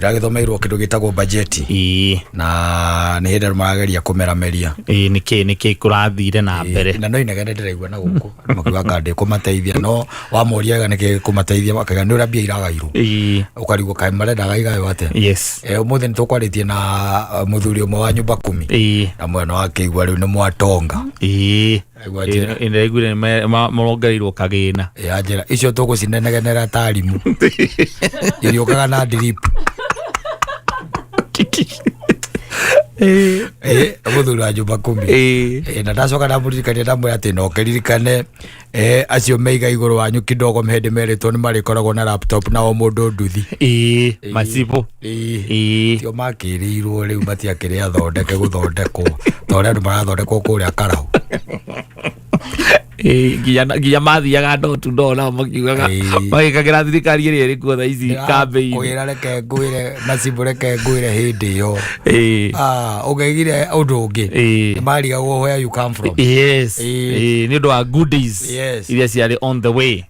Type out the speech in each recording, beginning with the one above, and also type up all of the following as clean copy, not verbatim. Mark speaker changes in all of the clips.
Speaker 1: Tiragithomeirwo kindu gitagwo budget na ni hindä marageria kumerameria
Speaker 2: niki kurathire na mbere
Speaker 1: na no inegene ndiraigua na guku makiuga kandi kumateithia no wamoria niki kumateithia makaga ni urambia iragairwo ukarigwo kai marenda gaigayo ate umuthi ni tukwaritie na muthuri umwe wa nyumba 10 na mwena wa Kĩigua riu ni mwatonga
Speaker 2: inaigure morongereirwo kagina
Speaker 1: njira icio tugucinenegenera tarimu iriokaga na drip muthuri wa nyumba 10 na ndacoka ndamuririkania ndamwira ati no keririkane acio meiga iguru wanyu kidogo mehende meretwo ni marikoragwo na laptop na o mundu nduthi
Speaker 2: masipo
Speaker 1: tio makirirwo riu matiakiria thondeke guthondekwo tore andu marathondekwo kuria Karau
Speaker 2: giya mathiaga ndona makiugaga magikagira thirikari ĩrĩa ĩrĩ kuo thaa ici kambe-inĩ
Speaker 1: kwĩra reke ngwĩre Masibo reke ngwĩre hĩndĩ ĩyo ũgeigire ũndũ ũngĩ marigagwo where you come from
Speaker 2: nĩ ũndũ wa goodies iria ciarĩ on the way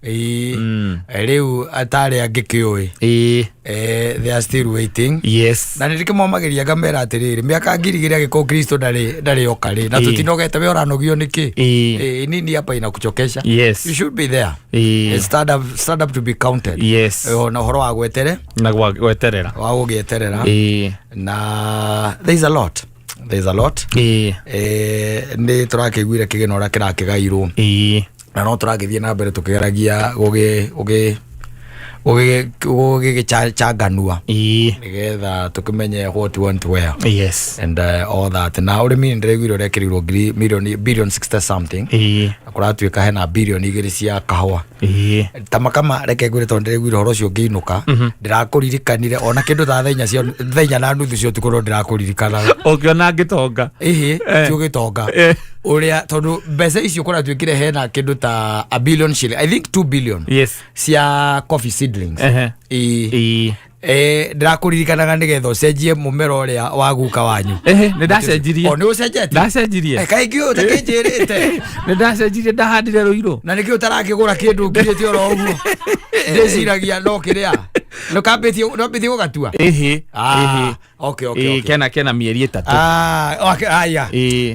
Speaker 1: rĩu atarĩ angĩkĩũĩ they are still waiting na nĩndĩkĩmomageria ngamera atĩrĩrĩ mĩaka ngiri igĩrĩ agĩkorwo Kristo ndarĩ oka rĩ na tũtinogete we ũranogio nĩkĩ nini hapa inakuchokesha you should be there stand up to be counted na horo wa gwetere
Speaker 2: na gweterera
Speaker 1: wa gugieterera na there's a lot ni turakiguire kigeno ra kirakigairwo na no turakithie na mbere tukigeragia gĩgĩcanganua nĩgetha tũkĩmenye what we want where and all that na ũrĩmi ndĩraiguire ũrekĩrirwo billion 60 something kũratuĩka hena billion 2 cia kahũa tamakama reke ngwĩre tondũ ndĩraiguire ũhoro ũcio ngĩinũka ndĩrakũririkanire ona kĩndũ ta thenya na nuthu cio tukũrwo ndĩrakũririkana
Speaker 2: ũkĩona ngĩtonga
Speaker 1: tio gĩtonga uria tondu mbeca icio kũratuĩkire hena kĩndũ ta a billion shilling I think 2 billion cia coffee seedlings ndĩrakũririkanaga nĩgetha ũcenjie mũmera ũrĩa wa guka wanyu
Speaker 2: nĩndacenjirie
Speaker 1: nĩ ũcenjetie
Speaker 2: ndacenjirie
Speaker 1: kaingĩ ũtakĩnjĩrĩte
Speaker 2: nĩndacenjirie ndahandire rũirũ
Speaker 1: na nĩkĩ ũtarakĩgũra kĩndũ ngirĩte oro ũguo ndĩciragia no kĩrĩa no kambĩtie gũgatua
Speaker 2: kena mĩeri 3
Speaker 1: aya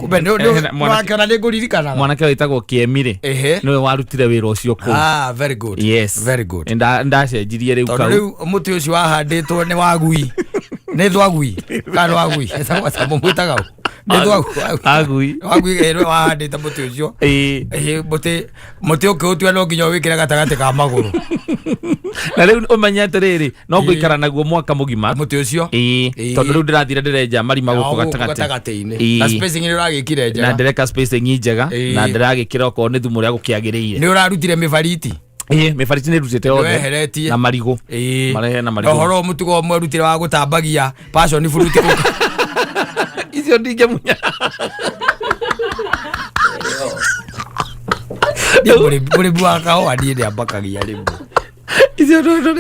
Speaker 1: kumbe nĩwakĩona nĩngũririkanaga
Speaker 2: mwanake wĩtagwo Kĩemi-rĩ nĩwe warutire wĩra ũcio kũu
Speaker 1: very good
Speaker 2: ndacenjirie rĩu kau
Speaker 1: rĩu mũtĩ ũcio wahandĩtwo nĩ wagui nĩ thwagui kana wagui mũmwĩtaga
Speaker 2: agui
Speaker 1: wahandĩte mũtĩ ũcio mũtĩ ũkĩũtua no nginya wĩkĩre gatagatĩ ka magũrũ
Speaker 2: na rĩu ũmenye atĩrĩrĩ no ngũikara naguo mwaka mũgima
Speaker 1: mũtĩ ũcio
Speaker 2: tondũ rĩu ndĩrathire ndĩrenja marima gũkũ
Speaker 1: gatagatĩ-inĩ na spacing nĩ ũragĩkire njega
Speaker 2: na ndĩreka spacing njega na ndĩragĩkĩra okorwo nĩ thumu ũrĩa gũkĩagĩrĩire
Speaker 1: nĩ ũrarutire mĩbariti
Speaker 2: mĩbariti nĩ rutĩte othe na marigũ marehe na marigũ
Speaker 1: ũhoro mũtugo ũmwe rutire wa gũtambagia passion fruit
Speaker 2: icio ndingĩmunya
Speaker 1: mũrĩmi wa kahũa niĩ nĩambakagia rĩmwe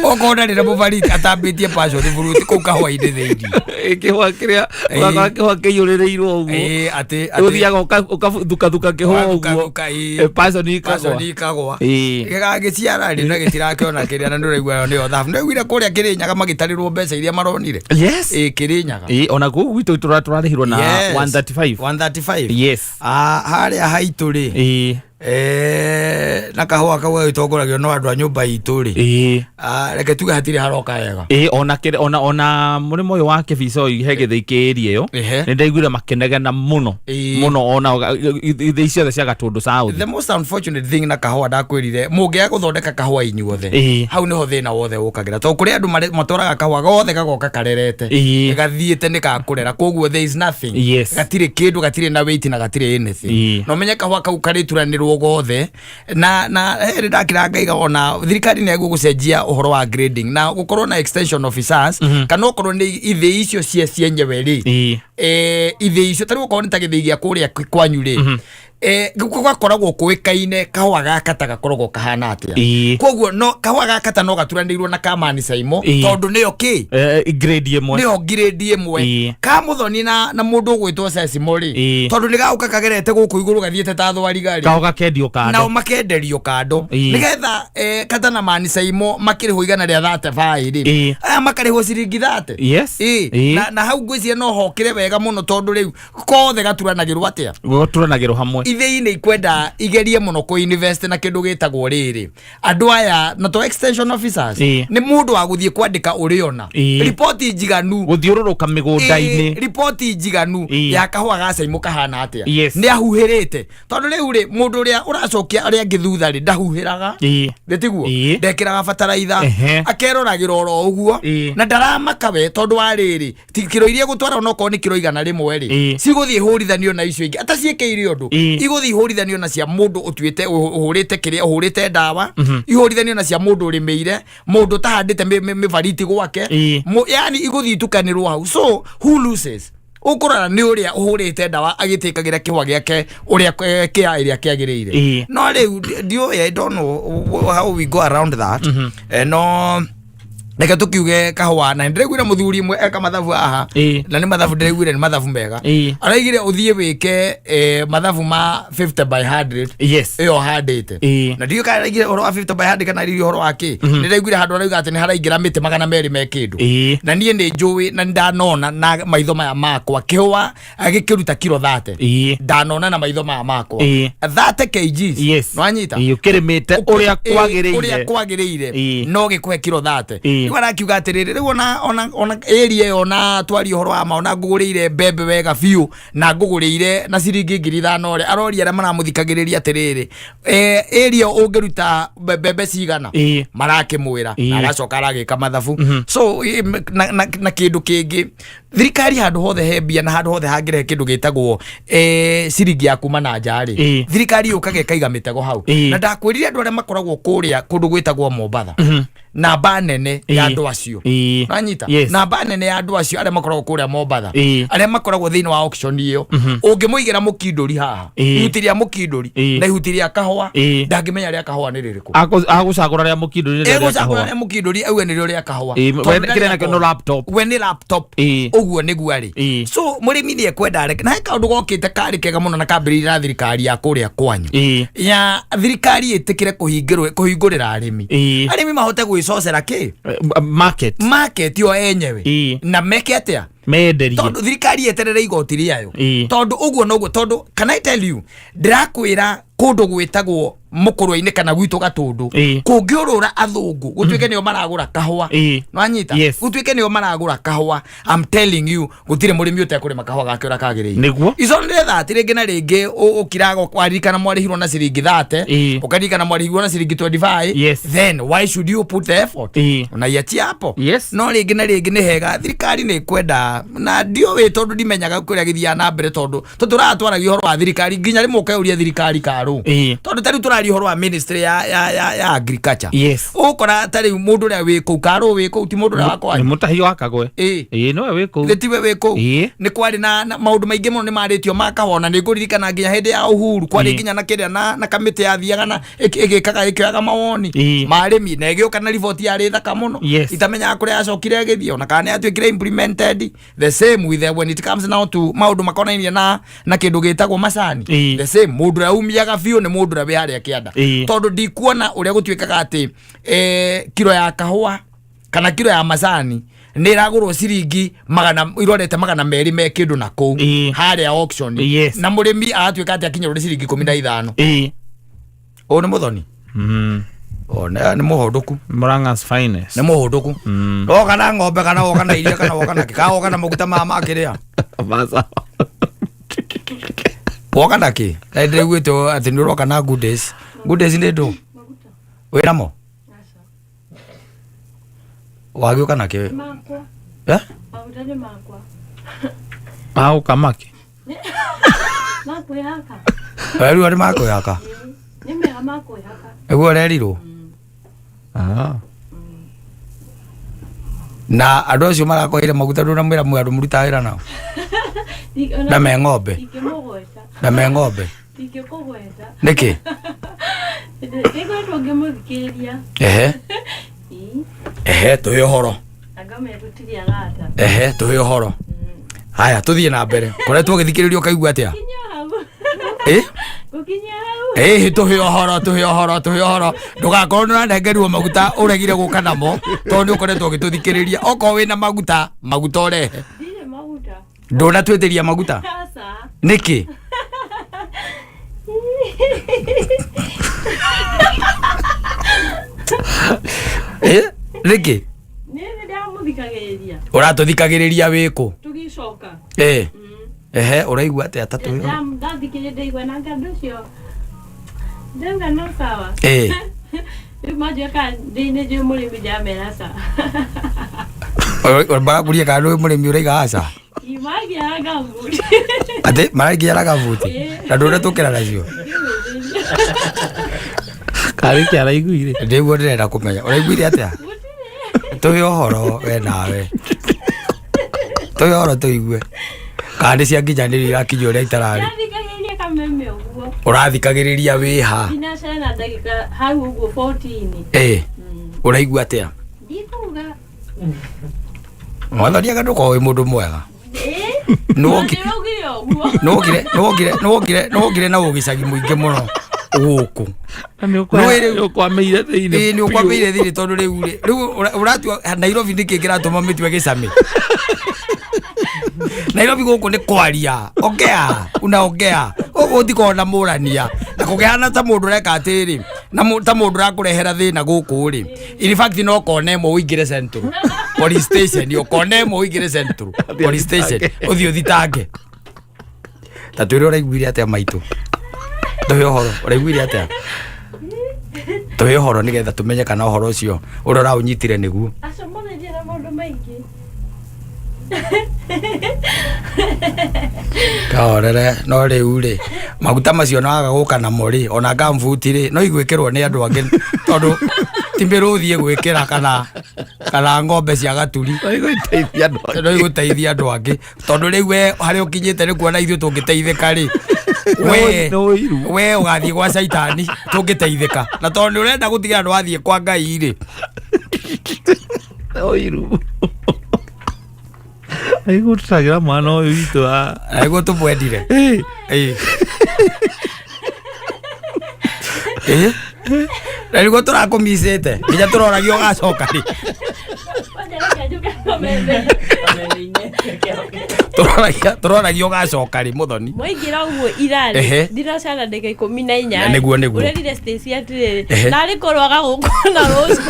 Speaker 1: okorwo ndarĩ na mũbariti atambĩtie passion fruit kũu kahũa-inĩ thĩinĩ
Speaker 2: kĩhũa kĩrĩa kĩhũa kĩiyũrĩrĩirwo ũguo ũthiaga ũkathukathuka kĩhũa ũguo passion ikagwa gĩgagĩciara rĩ na gĩtirakĩona kĩrĩa na ndũraigua nĩyo thabu nĩũiguire kũrĩa Kĩrĩnyaga magĩtarĩrwo mbeca iria maronire Kĩrĩnyaga ona kũu gwitũ tũrarĩhirwo na 135
Speaker 1: harĩa haitũ rĩ na kahũa kau gagĩtongoragio no andũ a nyũmba itũ rĩ reke tuge hatirĩ haroka wega
Speaker 2: ona mũrĩmo ũyũ wa Kĩbico he gĩthĩi kĩĩria ĩyo nĩndaiguire makenegena mũno ona ithĩi ciothe cia Gatũndũ South.
Speaker 1: The most unfortunate thing na kahũa ndakwĩrire mũngĩaga gũthondeka kahũa inyuothe hau nĩho thĩna wothe ũkagĩra tondũ kũrĩ andũ matwaraga kahũa gothe gagoka karerete gathiĩte nĩ gakũrera koguo there is nothing gatirĩ kĩndũ gatirĩ na weight na gatirĩ anything no menye kahũa kau karĩturanĩrwo gothe na hĩndĩ ndakĩrangaiga ona thirikari nĩ gũcenjia ũhoro wa grading na gũkorwo na extension officers kana ũkorwo nĩ ithĩ icio cienyewe rĩ ithĩ icio tarĩ gũkorwo nĩ ta gĩthĩ gĩa kũrĩa kwanyu rĩ gakoragwo kuikaine kahua gaka ta gakoragwo kahana atia koguo no kahua gaka ta no gaturanirwo na kamani saimo tondu niyo
Speaker 2: grade imwe
Speaker 1: niyo grade imwe ka muthoni na mundu gwitwo sesimori tondu ni gauka kagerete guku iguru gathiete ta thwari gari
Speaker 2: kauga kendio kando
Speaker 1: na makenderio kando nigetha katana mani saimo makiriho igana ria 35 ri aya makariho ciringi 30
Speaker 2: yes
Speaker 1: na hau ngwiciria no hokire wega muno tondu riu kothe gaturanagirwo atia
Speaker 2: gaturanagirwo hamwe
Speaker 1: ithei ni ikwenda igerie muno ku invest na kindu gitagwo riri andu aya na to extension officers ni mundu wa guthie kwandika uriona report njiganu
Speaker 2: guthiururuka migunda-ini
Speaker 1: report njiganu ya kahua gacaimo kahana atia ni ahuhirite tondu riu ri mundu uria uracokia aria ngithutha ri ndahuhiraga ndetiguo ndekiraga bataraitha akeroragirwo oro uguo na ndaramaka we tondu wa riri kiro iria gutwara no ko ni kiro igana rimwe ri ciguthie hurithanio na icio ingi ataciekeire undu iguthie hurithanio na cia mundu utuite uhurite kiria uhurite ndawa ihurithanio na cia mundu urimeire mundu tahandite mivariti gwake yani iguthie tukanirwo hau so who loses ukurana ni uria uhurite ndawa agitikagira kihwa giake uria kia iria kiagirire no riu I don't know how we go around that no Neka tukiuge kahua na ndiregwira muthuri mwe eka mathabu aha na ni mathabu ndiregwira ni mathabu mega araigire uthie wike mathabu ma 50 by 100
Speaker 2: yes
Speaker 1: iyo handite na ndio karaigire oro 50 by 100 kana iri oro aki ndiregwira handu arauga ati ni haraingira miti magana meri me kindu na nie ni njui na ndanona na maitho maya makwa kihua agikiruta kilo 30 ndanona na maitho maya makwa 30 kgs
Speaker 2: yes
Speaker 1: no anyita
Speaker 2: ukirimite uria
Speaker 1: kwagiriire no gikwe kilo 30 Wala kiuga atiriri riu ona area ona twari horo ama ona ngugurire mbembe wega fiu na ngugurire na ciringi 5,000 ore arori ara maramuthikagiriria atiriri area ungiruta mbembe cigana marakimwira na agacoka aragika mathabu so na kindu kingi thirikari handu hothe hebia na handu hothe hangire kindu gitagwo ciringi ya kuma na njari thirikari ukage kaiga mitego hau na ndakwirire andu aria makoragwo kuria kundu gwitagwo Mombatha na banene ya andu acio nanyita na banene ya andu acio aria makoragwo kuria Mombatha aria makoragwo thiini wa auction iyo ungimuigira mukinduri haha ihutiria mukinduri na ihutiria kahua ndangimenya ria kahua ni ririko
Speaker 2: agucagura ria mukinduri
Speaker 1: ni ria kahua ria mukinduri au ni ria kahua
Speaker 2: kire na kino laptop
Speaker 1: we ni laptop uguo niguo ari so murimi ni ekwenda reke na kaundu gokite kari kega muno na kambirira thirikari ya kuria kwanyu ya thirikari itikire kuhingurira arimi mahote gwicocera ki market yo enyewe na meke atia
Speaker 2: menderie
Speaker 1: tondu thirikari eterere igoti riayo tondu uguo noguo tondu can I tell you ndirakwira kundu gwitagwo mukurwa-ini kana gwitu gatundu kungiurura athungu gutwike nio maragura kahua no anyita gutwike nio maragura kahua I'm telling you gutire murimi utekurima kahua gake ura kagirire
Speaker 2: niguo
Speaker 1: izo ndire thati ringi na ringi ukiraga kwaririkana mwarihirwo na ciringi 30 ukaririkana mwarihirwo na ciringi 25 then why should you put the effort na yati hapo no ringi na ringi ni hega thirikari ni kwenda na ndio we tondu ndimenyaga kuria githia na mbere tondu turatwaragia horo wa thirikari nginya rimwe ukauria thirikari karu tondu tari turari horo wa ministry ya agriculture ukora tari mundu ria wiko karu wiko ti mundu ria wakwa
Speaker 2: ni mutahi wakagwe no wiko
Speaker 1: thetiwe wiko ni kwari na maundu maingi muno ni maritio makahona ni nguririkana nginya hindi ya uhuru kwari nginya na kiria na kamiti ya thiaga na igikaga ikiaga mawoni marimi na igioka na report ya ri thaka muno itamenya kuria acokire githio na kana atwikire implemented the same with when it comes now to maundu makonainie na kindu gitagwo macani the same mundu ra umiaga fiu ni mundu ra we haria kianda tondu ndikuona uria gutwikaga ati kilo ya kahua kana kilo ya macani ni ragurwo ciringi magana irorete magana meri me kindu na ku haria auction na murimi atwika ati akinya uri ciringi 15 o ni muthoni ona ni muhondoku
Speaker 2: Murang'a's finest
Speaker 1: ni muhondoku no kana ng'ombe kana woka na iria kana woka na kikao kana muguta mama akiria
Speaker 2: basa
Speaker 1: woka na ki ndire gwito ati ni roka na good days ni ndo wira mo wagioka na ki
Speaker 3: makwa autani makwa
Speaker 2: au kamaki
Speaker 3: makwa yaka
Speaker 1: weru ari makwa yaka
Speaker 3: nime makwa yaka
Speaker 1: ego rerirwo na andu acio marakoire maguta nduna mwira mwaru muruta wira nao na me ng'ombe
Speaker 3: Ndikikugweta.
Speaker 1: Niki?
Speaker 3: Ego tungimuthikiria.
Speaker 1: Tuhe horo.
Speaker 3: Agame gutiria gata.
Speaker 1: Tuhe horo. Haya tuthie na mbere. Koretwo githikiririo kaigua atia?
Speaker 3: Gukinya hau.
Speaker 1: Tuhe horo. Ndugakorwo nũranengeruo maguta uregire guka namo tondu ukoretwo gituthikiriria. Oko wina maguta urehe.
Speaker 3: Ndire maguta.
Speaker 1: Ndona twetiria maguta. Niki? Niki?
Speaker 3: Ndamuthikagiriria.
Speaker 1: Uratuthikagiriria wiku?
Speaker 3: Tugicoka.
Speaker 1: Uraigua atia tatu?
Speaker 3: Ndathikiriria ndaigua na ngandu cio. Ndenga no sawa. Imagine ka ndine je murimi jamera sa.
Speaker 1: Barakuria kandu murimi uraiga aca.
Speaker 3: Imagine agavuti.
Speaker 1: Ate maragia ragavuti. Na ndure tukira nacio.
Speaker 2: Kari kia raiguire.
Speaker 1: Ndeguo ndirenda kumenya. Uraiguire atia? Tuhe horo we nawe. Tuhe horo tuigue. Kandi cia nginyanĩrio irakinya ũrĩa itararĩ.
Speaker 3: Ndathikagĩrĩria kameme ũguo.
Speaker 1: Ũrathikagĩrĩria wĩ ha?
Speaker 3: Ndinacera na ndagĩka hau ũguo 14.
Speaker 1: Ũraigua atĩa?
Speaker 3: Ndikuga.
Speaker 1: Mwathani ndũkorwo wĩ mũndũ mwega. Nĩwokire na ũgicagi mũingĩ mũno gũkũ.
Speaker 2: Nĩũkwamĩire thĩinĩ.
Speaker 1: Nĩũkwamĩire thĩinĩ tondũ rĩu ũratua Nairobi nĩkĩ kĩratũma mĩtwe gĩcame. Nairobi gũkũ nĩ kwaria. Unaongea. Ũgũthikoo na mũrania. Na kũgehana ta mũndũ ũreka atĩrĩ. Ta mũndũ ũrakũrehera thĩna gũkũ rĩ. In fact no kona ĩmwe ũingĩre Central Police Station. Kona ĩmwe ũingĩre Central Police Station. Ũthiĩ ũthitange. Ta twĩre ũraiguire atĩa maitũ? Tuhe ũhoro. Ũraiguire atĩa? Tuhe ũhoro nĩgetha tũmenye kana ũhoro ũcio ũrĩa ũraũnyitire nĩguo.
Speaker 3: Acomone njĩra maũndũ maingĩ.
Speaker 1: Kaorere no rĩu rĩ maguta macio naga gũka namo rĩ ona gambuti rĩ no igwĩkĩrwo nĩ andũ angĩ tondũ ti mbĩrũthi gwĩkĩra kana ng'ombe cia gaturi no igũteithia andũ angĩ tondũ rĩu we harĩa ũkinyĩte nĩ kuona ithuĩ tũngĩteithĩka rĩ we ũgathiĩ gwa caitani tũngĩteithĩka na tondũ nĩ ũrenda gũtigĩra andũ wathiĩ kwa Ngai rĩ
Speaker 2: Aigu tutagira mwana uyu witu
Speaker 1: aigu tumwendire Aigu turakumisite nginya turoragio ugacoka ri turoragio ugacoka ri muthoni
Speaker 3: mwaingira uguo irari ndiracana ndeka 14
Speaker 1: niguo
Speaker 3: urerire stage atiriri nari korwaga gukona rose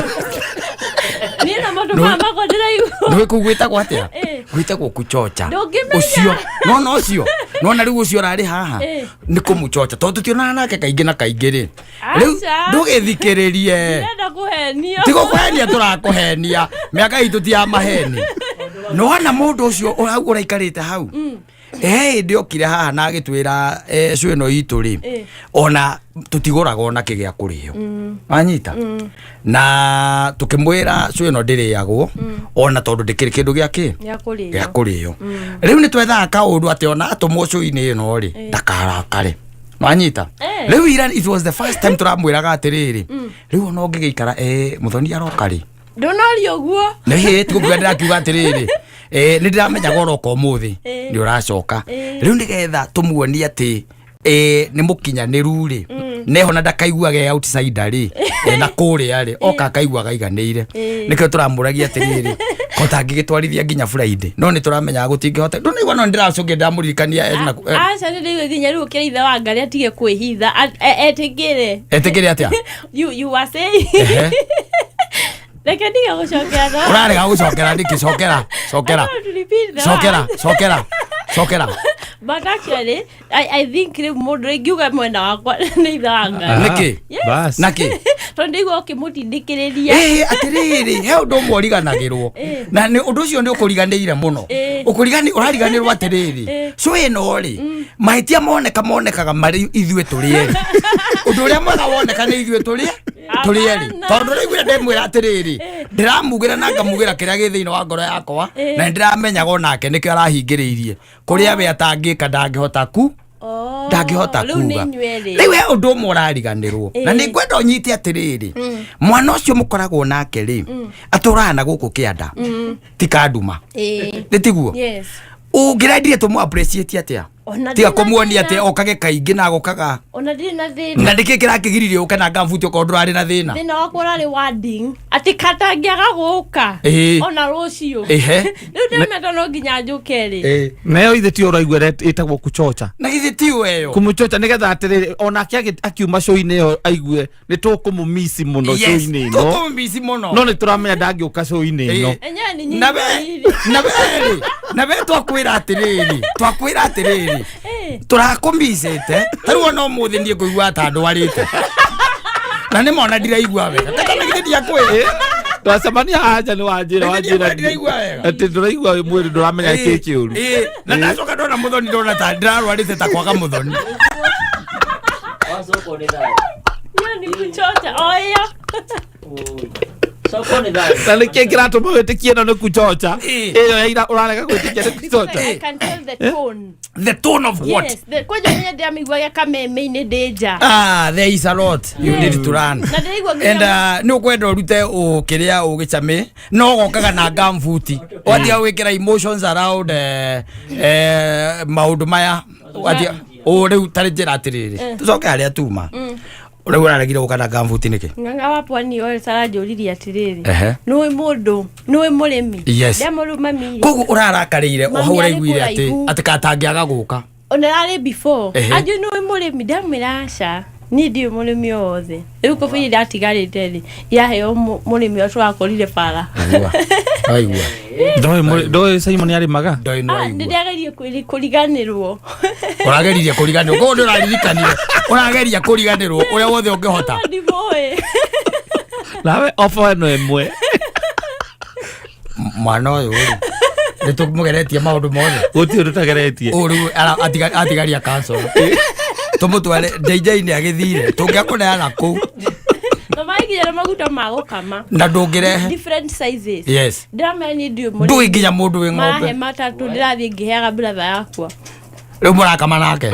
Speaker 3: ni na moto mama ko ndiraigua
Speaker 1: nĩ kugwita kwa atia gwita kwa kuchocha ucio no ucio no na riu ucio rari haha ni kumuchocha tondu tutionana nake kaingĩ na kaingĩ ri riu ndugithikiririe
Speaker 3: ndenda kuhenio
Speaker 1: tigo kuhenia turakuhenia miaka itu ti ya maheni no ana mundu ucio uraikarite hau ndiokire haha na agitwira cweno itu ri ona tutiguraga ona kigya kurio anyita na tukimwira cweno ndiriagwo ona tondu ndikiri kindu gya kurio riu ni twetha kaundu ati ona atumwo cwini ino ri ndakarakare manyita riu ira it was the first time turamwiraga atiriri riu no ngigeikara muthoni aroka ri
Speaker 3: ndonario guo
Speaker 1: ni tikukwendera kiuga atiriri ni ndiramenya goroko muthi ni uracoka riu nigetha tumuonie ati ni mukinyaniru ri neho na ndakaiguage outsider ri na kuria ri oka kaiguaga iganire nikio turamuragia atiriri kota ngigitwarithia nginya Friday no ni turamenya gutingihota ndo nigwa no ndiracokia ndamuririkania
Speaker 3: aca ni ndigwe nginya riu kira ithe wa Ngai atige kwihitha etikire
Speaker 1: atia
Speaker 3: you were saying Reke ndiga gucokera no.
Speaker 1: Urarega gucokera ndiki cokera.
Speaker 3: But actually I think mundu ingiuga mwenda wakwa ni ithanga.
Speaker 1: Niki?
Speaker 2: Bas.
Speaker 1: Naki?
Speaker 3: Tondi go kimutindikiriria.
Speaker 1: Atiriri, he undu mworiganagirwo. Na ni undu ucio ndi ukuriganire muno. Urariganirwo atiriri. So eno ri. Mahitia monekaga mari ithuĩ tũrĩ eri. Ũndũ ũrĩa mwega woneka nĩ ithuĩ tũrĩ eri. Tondũ rĩu ndĩmwĩra atĩrĩrĩ, ndĩramugĩra na ngamugĩra kĩrĩa gĩ thĩinĩ wa ngoro yakwa na ndĩramenyaga onake nĩkĩo arahingĩrĩirie kũrĩa we atangĩka ndangĩhota ndangihota kuga riu he undu umwe urariganirwo na ni ngwenda unyite atiriri mwana ucio mukoragwo nake ri aturaga na guku kianda ti kanduma nditiguo ungirendire tumu appreciate atia tiga kumuonia ati okage kaingi na gokaga
Speaker 3: ona ndiri na thina
Speaker 1: na ndike kirakigiririe ukana ngambuti ukondu ari na thina
Speaker 3: wakwa urari wording ati katangiaga guka ona rucio riu ndemeta no nginya njuke ri
Speaker 2: nayo ithe ti uraigwere itagwo kuchocha
Speaker 1: na ithe ti weyo
Speaker 2: kumuchocha nigetha atiriri ona akiuma show-ini yo aigue ni tukumumisi muno show-ini no
Speaker 1: tukumumisi muno
Speaker 2: no ni turamenya ndangiuka show-ini no
Speaker 1: na be twakwira atiriri turakumisite tariwo no muthi ndie kuigua ta ndwarite na ni mona ndiraigua wega kana ngidia kwe
Speaker 2: twasamania haja ni wanjira ati ndiraigua mwiri nduramenya kiki uru
Speaker 1: na ndacoka ndona muthoni ndona ta ndirarwarite ta kwaga muthoni
Speaker 3: wasoko ni dai ni kuchocha oyo soko ni dai
Speaker 2: na kekira to mwete kiena no kuchocha ira urarega kwitikia no kuchocha
Speaker 3: I can tell the tone.
Speaker 1: The tone of what?
Speaker 3: Yes, the kwaje nya dia migwa ya kameme ine danger.
Speaker 1: There is a lot you need to run. And no kwenda urute o kiria o gichame no gokaga na gamfuti. Watia wikira emotions around maundu maya. Watia o riu tari njira atiriri. Tucoke haria tuma. Uri uraragire gukana gamfuti niki?
Speaker 3: Nganga wapo ni ore sarajuriri atiriri. Noe mundu, noe murimi.
Speaker 1: Ndia
Speaker 3: muruma mi.
Speaker 1: Kogu urarakarire o haura igwire ati katangiaga guka.
Speaker 3: Ona ari before. Aju noe murimi ndamirasha. Ni ndio murimi othe. Riu ko firi ndatigarite ri. Ya heo murimi ocu akorire bara.
Speaker 1: Aigua.
Speaker 2: Ndoi Simon yari maga.
Speaker 1: Ndoi no aigua.
Speaker 3: Ndirageria kuriganirwo.
Speaker 1: Urageria kuriganirwo. Ko nduraririkanire. Urageria kuriganirwo. Uria wothe ungihota.
Speaker 3: Ndimoe.
Speaker 2: Nawe ofo no emwe.
Speaker 1: Mwana uyu nitumugeretie maundu mothe.
Speaker 2: Guti urutageretie.
Speaker 1: Uru atigaria cancel. Tumutware DJ ni agithire. Tungiakuneana ku.
Speaker 3: Maigire maguta magukama
Speaker 1: na ndungirehe
Speaker 3: different sizes.
Speaker 1: Yes.
Speaker 3: Ndameni ndio muri.
Speaker 1: Ndui nginya mundu wi ng'ombe.
Speaker 3: Mahe matatu ndirathi ngiheaga brother yakwa.
Speaker 1: Riu murakama nake.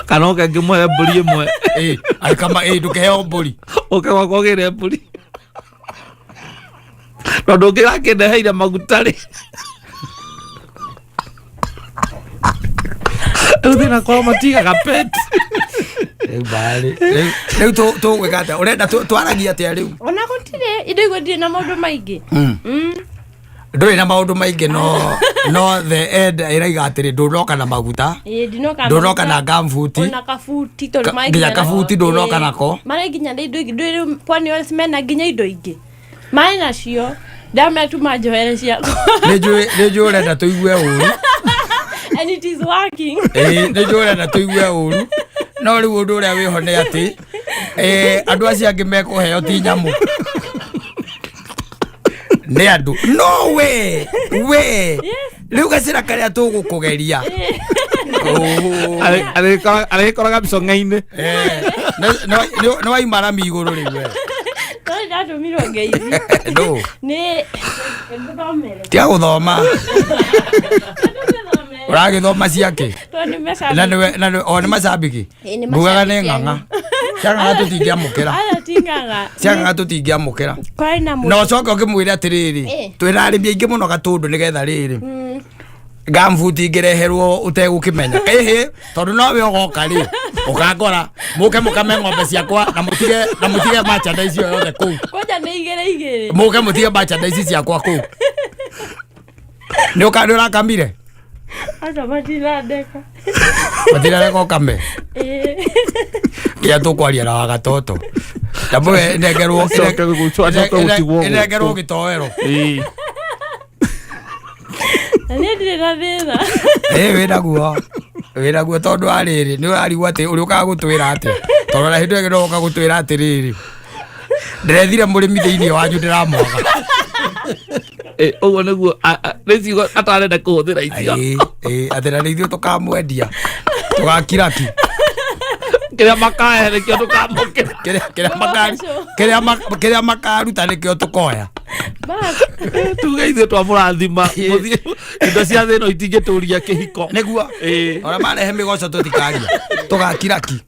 Speaker 2: Kanoka ngimwe mburi imwe.
Speaker 1: Akama ndukeheo mburi.
Speaker 2: Ukagwa kwogere mburi. No ndungira kindeheire maguta ri. Uthina kwa matiga kapet.
Speaker 1: Bali. Riu tu wegata urenda twaragia atia riu.
Speaker 3: Ona gutire indo igwendie na maundu maingi.
Speaker 1: Nduri na maundu maingi no the end iraiga atiri nduroka na maguta. Nduroka na gamfuti.
Speaker 3: Ona kafuti to maingi.
Speaker 1: Nginya kafuti nduroka nako.
Speaker 3: Mara nginya indo ingi nduri pwani wales mena nginya indo ingi. Mai nacio ndame tu majohere ciako.
Speaker 1: Nejo urenda tuigue uru.
Speaker 3: And it is working.
Speaker 1: Nejo urenda tuigue uru. No riu undu uria wiho ni ati andu acio angi mekuheo ti nyamu ni andu no way riu gacira karia tugukugeria
Speaker 2: arikoraga micong'e-ini
Speaker 1: no waimara miguru riu
Speaker 3: ndatumirwo ngeithi ni
Speaker 1: tia guthoma uragithoma ciake na o ni macambiki mbugaga ni ng'ang'a ciang'ang'a tutingiamukira ciang'ang'a tutingiamukira no coke ukimwire atiriri twina arimi aingi muno gatundu nigetha riri gamfuti ngireherwo utegukimenya ihi tondu nowe ugoka ri ukangora muke mukame ng'ombe ciakwa na mutige merchandise yothe kuu
Speaker 3: koja ni igere
Speaker 1: muke mutige merchandise ciakwa kuu ni urakamire
Speaker 3: asa matiradeka
Speaker 1: matiradeka ukame kia tukwaria na wagatoto ndamwe nengerwo gitoero
Speaker 3: ni ndire na thina
Speaker 1: wina guo tondu ariri ni urarigwo ati uri ukaga gutwira ati tondu na hindu ĩngĩ no uka gutwira atiriri ndirethire murimi thiini wanyu ndiramwaga
Speaker 2: uguo niguo nicigo atarenda kuhuthira icio
Speaker 1: ati na nĩithuĩ tukamwendia tugakiraki
Speaker 2: kiria makahe nikio tukamukira
Speaker 1: kiria makaruta nikio tukoya
Speaker 2: tugeithie twamurathima muthie indo cia thino itingeturia kihiko
Speaker 1: niguo ora marehe migoco tutikaria tugakiraki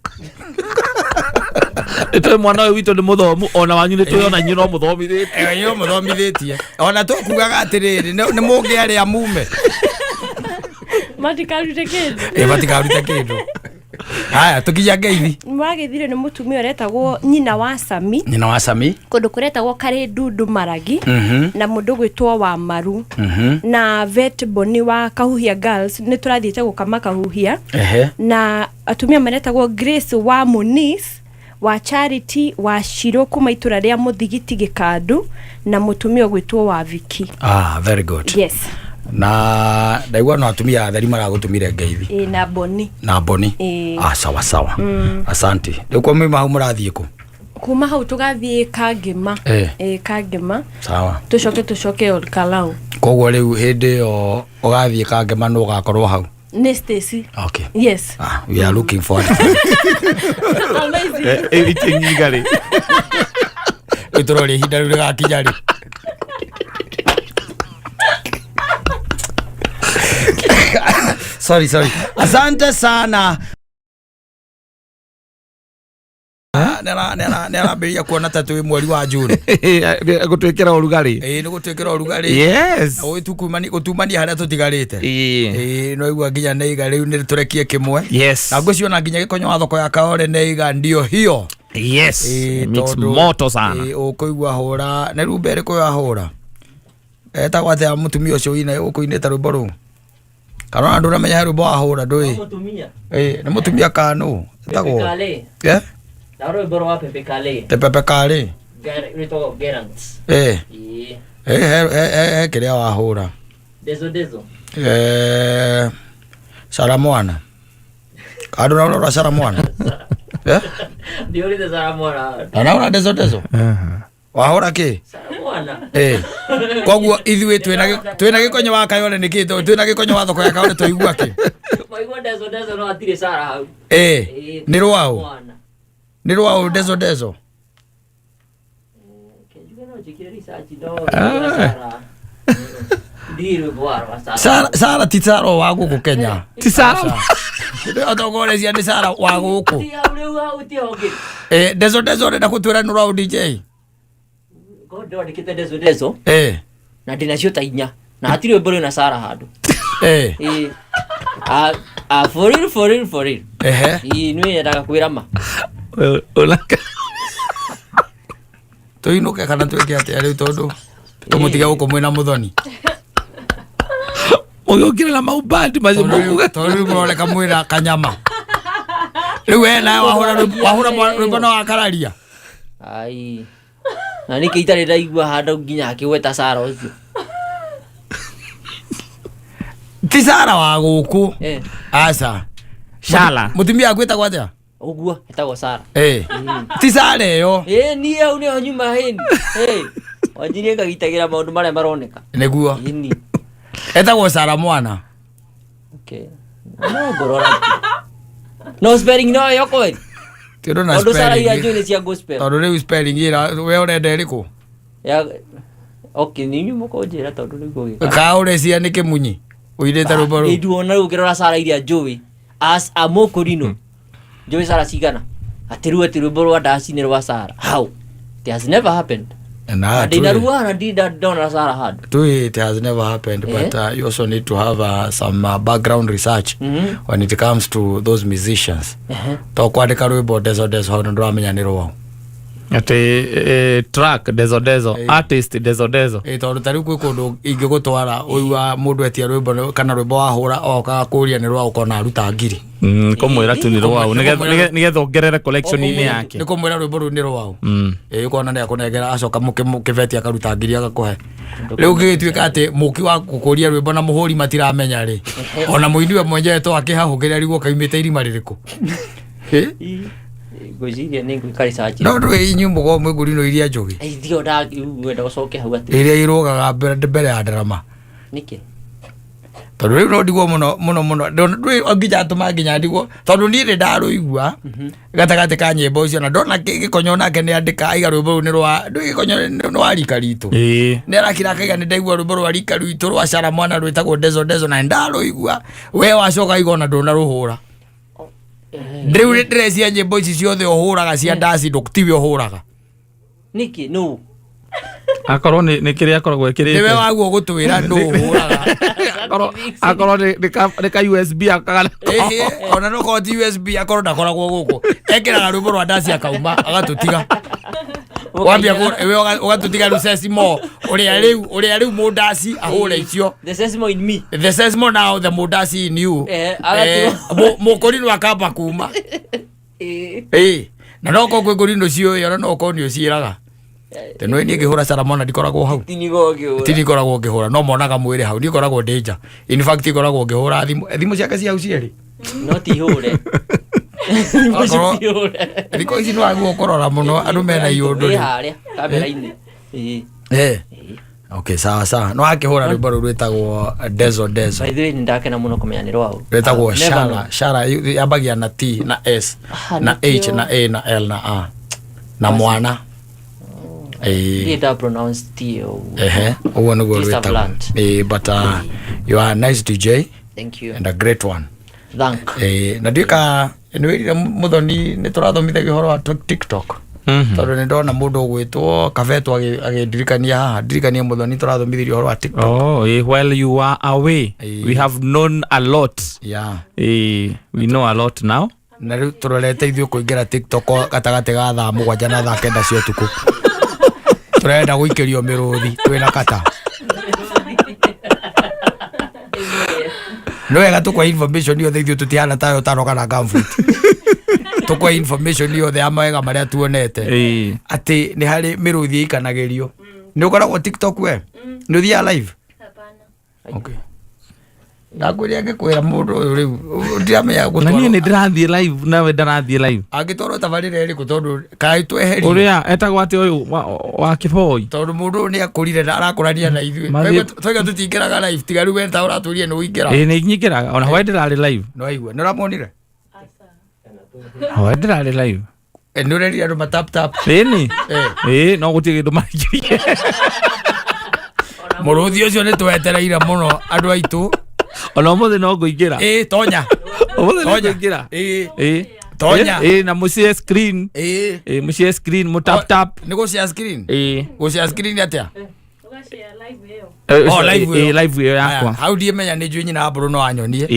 Speaker 2: Ito mwana we witu ni muthomu ona wanyu ni tuyona nyino muthomithitie
Speaker 1: yo muthomithitie ona tukugaga atiriri ni mungi ari amume
Speaker 3: matikarute kindu
Speaker 1: matikarute kindu haya tukija ngeithi
Speaker 3: mwagithire ni mutumia uretagwo nyina wa Sami kundu kuretagwo kari Ndundu Maragi na mundu gwitwo wa Maru na vet Boni wa Kahuhia Girls ni turathiite gukama Kahuhia na atumia maretagwo Grace wa Munis wa Charity wa Shiro kuma itura ria Muthigiti Gikandu na mutumia gwitwo wa Viki.
Speaker 1: Very good.
Speaker 3: Yes.
Speaker 1: Na ndaigua no atumia atheri maragutumire ngeithi
Speaker 3: na Boni
Speaker 1: sawa asante riko mimi hau murathie ku
Speaker 3: kuma hau tugathie Kangema Kangema
Speaker 1: sawa
Speaker 3: tucoke Olkalau
Speaker 1: koguo riu hindi yo ugathie Kangema no gakorwo hau
Speaker 3: ni Stacy.
Speaker 1: Okay.
Speaker 3: Yes.
Speaker 1: We are looking forward.
Speaker 3: Amazing.
Speaker 2: Everything you got it.
Speaker 1: Utorori hinda riu gakinya ri. Sorry. Asante sana. Nera beria kuona tatu mweri wa June.
Speaker 2: Gutwekera urugari.
Speaker 1: Ni gutwekera urugari.
Speaker 2: Yes.
Speaker 1: Owe gutumani haria tutigarite. No igwa nginya neiga riu ni turekie kimwe.
Speaker 2: Yes.
Speaker 1: Na ngwiciona nginya gikonyo wa thoko ya Kaore neiga ndio hiyo.
Speaker 2: Yes. Mix moto sana.
Speaker 1: Ukuigwa hura na riu mbere ko ya hura. Eta gwate mutumia ucio ina ukuineta rwimbo ru. Kana andu ramenya rwimbo wa hura ndui.
Speaker 4: Mutumia.
Speaker 1: Ni mutumia kanu. Etagwo.
Speaker 4: Daro boro wa Pepe Kale.
Speaker 1: Te Pepe Kale.
Speaker 4: Rito Gerants.
Speaker 1: Kiria wa hura.
Speaker 4: Dezo.
Speaker 1: Saramwana. Kadu na ura Saramwana.
Speaker 4: Diori de Saramwana.
Speaker 1: Ana ura dezo. Wa hura ki?
Speaker 4: Saramwana.
Speaker 1: Koguo ithuĩ twĩna gikonyo wa Kayole niki twĩna gikonyo wa thoko ya Kaore toigua ki?
Speaker 4: Maigua dezo no atire Sara hau.
Speaker 1: Ni rwao. Ni rwao dezo. Sara ti Sara wa guku Kenya.
Speaker 2: Ti Sara.
Speaker 1: Otogorecia ni Sara wa guku. Dezo na kutwira ni rwao DJ.
Speaker 4: Godo ndikite dezo. Na ndinacio ta inya. Na hatire mbere na Sara handu. For real. Niwe yendaga kwira ma.
Speaker 2: Olaka.
Speaker 1: Tuinuke kana tweke ati ari tondu tumutiga guko mwina muthoni.
Speaker 2: Oyo kirela maubandi mazimuga.
Speaker 1: Tondu muroleka mwira kanyama. Riu ena wahura rwimbo no akararia.
Speaker 4: Ai. Na niki itare ndaigua handu nginya akiweta Sara ucio.
Speaker 1: Ti Sara wa guku. Asa.
Speaker 2: Shala.
Speaker 1: Mutumia agwetagwo atia?
Speaker 4: Ogua etagwo Sara.
Speaker 1: Ti Sara yo.
Speaker 4: Ni au ni onyuma heni. Wajirie kagitagira maundu maria maroneka.
Speaker 1: Neguo. Etagwo Sara mwana.
Speaker 4: Okay. No gorora. No spelling no yoko.
Speaker 1: Tiro na spelling.
Speaker 4: Odo Sara ya joine cia gospel.
Speaker 1: Odo riu spelling ira we urenda iriku?
Speaker 4: Ya okay ni nyumo ko njira tondu ni gugika.
Speaker 1: Kaore cia ni kimunyi. Uirete ruboro.
Speaker 4: Ni duona ukirora Sara iria Joey as a mokorino. Joey Sara cigana. Atiru boro dasi ni rwa Sara. How? It has never happened.
Speaker 1: Na
Speaker 4: dida dona Sara had.
Speaker 1: It has never happened, but you also need to have some background research when it comes to those musicians. To kwandika rwimbo dezo how ndo amenya ni rwa.
Speaker 2: Ate track dezo artist dezo
Speaker 1: tondu tari kwi kundu ingigutwara uyu wa mundu etia rwimbo kana rwimbo wa hura oka kuria ni rwa ukona aruta ngiri
Speaker 2: komwira tu ni rwa nigetha ongerere collection ini yake
Speaker 1: ni komwira rwimbo ru ni rwa ukona ni akunengera acoka mukiveti akaruta ngiri agakuhe riu gigituika ati muki wa kukuria rwimbo na muhuri matiramenya ri ona muini we mwenjetwo akihahugiria rigo kaimite irima ririku
Speaker 4: Goziria ni kwikari sachi.
Speaker 1: No ndwe nyumbo go mwigurino iria njogi.
Speaker 4: Ndio wenda gucoke hau ati.
Speaker 1: Iria irogaga mbere ya ndarama.
Speaker 4: Niki.
Speaker 1: tondu riu no ndigwo muno ndui onginya tuma nginya ndigwo tondu ni ri ndaruigua gatagate ka nyimbo icio na ndona gikonyo nake ni andika aiga rwimbo ru ni rwa ndui gikonyo no arika ritu ni arakira kaiga ni ndaigua rwimbo rwa rika ritu rwa Sarah Mwana rwitagwo Dezo na ndaruigua we wacoka igona ndona ruhura riu ndirecia nyimbo ici ciothe uhuraga cia ndaci nduktiwe uhuraga
Speaker 4: niki no
Speaker 2: akorwo ni kiria akoragwo ekirite
Speaker 1: niwe waguo gutwira ndu uhuraga
Speaker 2: akorwo ni ka USB akagana
Speaker 1: ona no ko USB akorwo ndakoragwo guku ekiraga rwimbo rwa ndaci akauma agatutiga wambia ewe ugatutiga rusesimo uria riu mundaci ahure icio
Speaker 4: the sesimo in me
Speaker 1: the sesimo now the mundaci in you mukorino akamba kuma na no ko kwigurino cio yo no ko ni uciiraga teno ni ngihura Sarah Mwana ndikoragwo hau tinikoragwo ngihura no monaga mwire hau ndikoragwo danger in fact ikoragwo ngihura thimu ciake cia ucieri
Speaker 4: no ti hure
Speaker 1: ndiko ici no aguo korora muno andu mena iundu
Speaker 4: ri haria kamera-ini
Speaker 1: okay sawa no akihura rwimbo rwitagwo Dezo
Speaker 4: by the way ndakena muno kumenya ni rwao
Speaker 1: rwitagwo Shara yabagia na T na S na H na A na L na A na Mwana
Speaker 4: did I pronounce T
Speaker 1: uguo niguo rwitagwo but you are a nice DJ.
Speaker 4: Thank you
Speaker 1: and a great one.
Speaker 4: Thank
Speaker 1: na ndika niwirire muthoni ni turathomithagio horo wa TikTok tondu ni ndona mundu gwitwo Kaveto agidirikania haha dirikania muthoni turathomithirio horo wa TikTok.
Speaker 2: While you are away we have known a lot. We know a lot now.
Speaker 1: Na riu turorete ithio kuingira TikTok gatagate ga thaa 7 na thaa 9 cia utuku turenda guikirio miruthi twina kata no wega tukwa information yo thithio tutihana tayo tano kana gamfoot tukwa information yo the amawega maria tuonete ati ni hari miruthi ikanagerio ni ukoragwo TikTok we ni uthia live okay ndakuria ngikwira mundu uyu riu ndiamenya
Speaker 2: gutwara na ni ndirathie live nawe ndarathie live
Speaker 1: agitoro tabarire ri kutondu kai tweheri
Speaker 2: uria etagwo ati uyu wa Kiboi
Speaker 1: tondu mundu ni akurire na arakurania na ithui twega tutingiraga live tigaru we ta uraturia ni uingiraga
Speaker 2: ni nyingiraga ona we ndirari live
Speaker 1: no aigua ni ramonire
Speaker 2: we ndirari live
Speaker 1: ni ureri andu matap tap
Speaker 2: ni no gutie gindu maringirie
Speaker 1: muruthi ucio ni twetereire muno andu aitu
Speaker 2: ona mothe no nguingira
Speaker 1: tonya
Speaker 2: mothe no nguingira
Speaker 1: tonya
Speaker 2: na mucie screen mucie screen mu tap tap
Speaker 1: ni go share screen go share screen atia
Speaker 3: ugashare live yo
Speaker 2: live yo yakwa
Speaker 1: how do you menya ni njui nyina mburu no anyonie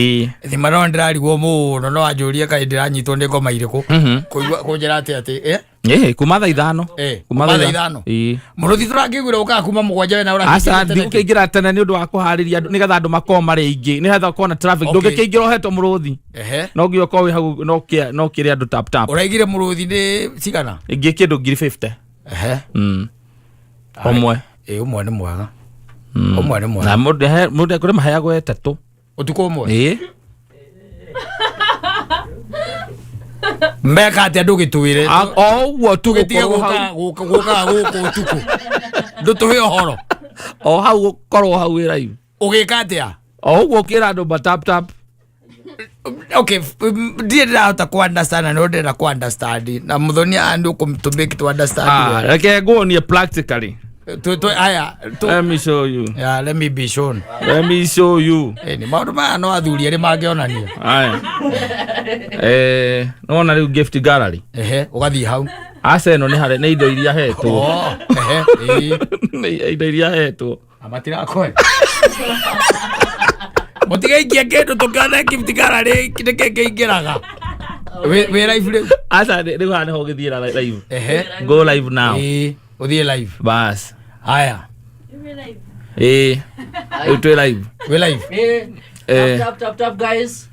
Speaker 1: thi maro ndirarigwo muno no anjurie kai ndiranyitwo ndi ngoma iriku kuigwa kunjira ati
Speaker 2: kuma thaa 5
Speaker 1: kuma thaa 5 muruthi turangigwira uka kuma 7 we na ura
Speaker 2: asa ndingira tene ni undu wa kuhariria ni getha andu makoma mari ingi ni hetha kona traffic ndungikingira hetwo muruthi no ngio ko hau no kire andu tap tap
Speaker 1: uraigire muruthi ni cigana
Speaker 2: ingi kindu 50 omwe
Speaker 1: umwe ni mwega umwe ni mwega
Speaker 2: na mundu kuri mahayagwo 3
Speaker 1: utuko umwe mbeka ati andu gitwire
Speaker 2: uguo
Speaker 1: tugitige guka utuku ndutuhe horo
Speaker 2: hau korwo hau live
Speaker 1: ugika atia
Speaker 2: uguo kira andu tap tap
Speaker 1: okay ndira ku understand no ndira ku understand na muthoni andu to make to understand
Speaker 2: okay go on practically
Speaker 1: aya
Speaker 2: let me show you
Speaker 1: let me be shown ni maundu ma no athuri ri mangionania
Speaker 2: aya no na riu gift gallery
Speaker 1: ugathi hau
Speaker 2: eno ni hare ni indo iria hetwo indo iria hetwo
Speaker 1: amatira koe mutigaikia kindu tukana gift gallery kideke keingiraga we live riu
Speaker 2: riu hane ho githira live go live now
Speaker 1: uthie live
Speaker 2: bas
Speaker 1: haya
Speaker 2: utwe live
Speaker 1: we live
Speaker 4: tap guys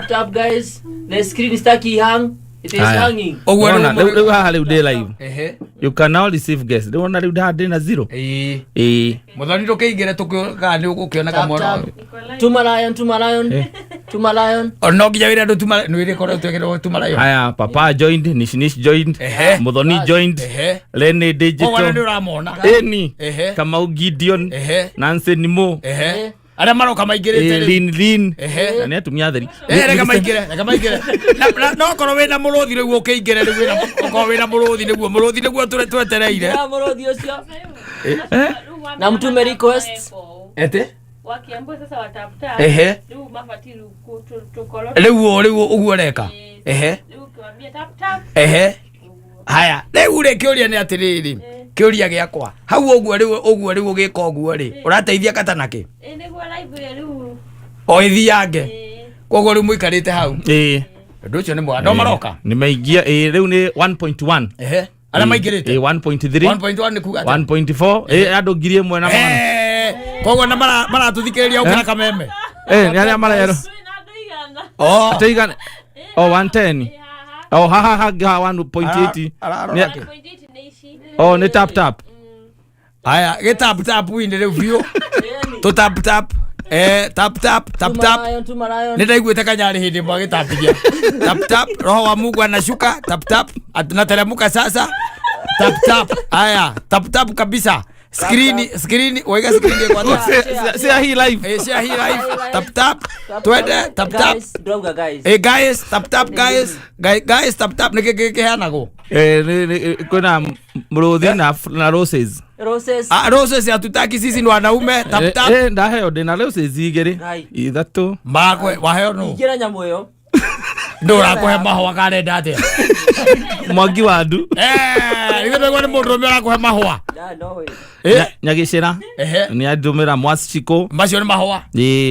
Speaker 4: tap guys the screen is stuck hang It is hanging.
Speaker 2: Rĩu haha rĩu ndĩ live. You can now receive guests. Ndĩrona rĩu ndĩ na 0.
Speaker 1: Mũthoni ndũkĩingĩre tũkĩoka nĩ ũgũkĩona kamwana.
Speaker 4: Tuma lion.
Speaker 1: No nginya wĩra andũ tuma nĩ wĩra korwo twegero tuma lion.
Speaker 2: Haya, Papa joined, Nish joined, Mũthoni joined, Lenny Digital.
Speaker 1: Ona nĩ ũramona.
Speaker 2: Eni. Kamau Gideon, Nancy Nimo.
Speaker 1: Ara maroka maingĩrĩte
Speaker 2: Lin. Na nĩ atumia theri.
Speaker 1: Reka maingĩre. No korwo wĩna mũrũthi rĩu ũkĩingĩre rĩu wĩna mũrũthi nĩguo twetereire.
Speaker 4: Mũrũthi ũcio. Na mtume requests.
Speaker 1: Ete?
Speaker 3: Wakiambo sasa watafuta. Rĩu mabati tukoro.
Speaker 1: Rĩu ũguo reka.
Speaker 3: Rĩu kiwambia tap.
Speaker 1: Haya, rĩu rĩ kĩũria nĩ atĩrĩrĩ. Kĩũria gĩakwa. Hau ũguo rĩu ũgĩka ũguo rĩ. Ũrateithia kata nake?
Speaker 3: Nĩguo live rĩu.
Speaker 1: O ithiange. Koguo rĩu mũikarĩte hau. Ndũ ũcio nĩ mwana. No maroka.
Speaker 2: Nĩ maingia rĩu nĩ 1.1.
Speaker 1: Ara maingĩrĩte.
Speaker 2: 1.3.
Speaker 1: 1.1 nĩ kuga.
Speaker 2: 1.4. Andũ ngiri ĩmwe na magana.
Speaker 1: Koguo na maratũthikĩrĩria ũkĩra kameme.
Speaker 2: Nĩ arĩa marero. Ateigana. 110. Haha 1.8. Nĩ tap.
Speaker 1: Haya, gĩ tap winde rĩu biũ. To tap. Tap. Nĩ ndaiguĩte kanyarĩ hĩndĩ mwa gĩtapithia. Tap. Roho wa Mungu anashuka. Tap. Tunateremka sasa. Tap. Haya, tap kabisa. Screen, weka screen kwa
Speaker 2: sasa. Share hii live.
Speaker 1: Share hii live. Tap. Twende tap. Guys, tap guys. Guys, tap nĩkĩheanago.
Speaker 2: Kuna mũrũthi na roses.
Speaker 1: Roses hatutaki sisi ni wanaume. Tap.
Speaker 2: Ndaheo ndĩna roses igĩrĩ. Ithatũ.
Speaker 1: Magwe waheo no.
Speaker 4: Ingĩra nyamũ ĩyo.
Speaker 1: Ndũrakũhe mahũa karenda atĩa.
Speaker 2: Mwangi wa ndu.
Speaker 1: Nĩgĩthegwo nĩ mũndũ ũmwe arakũhe mahũa.
Speaker 2: Nyagĩcĩra. Nĩ andũmĩra Mwaciko.
Speaker 1: Macio nĩ mahũa.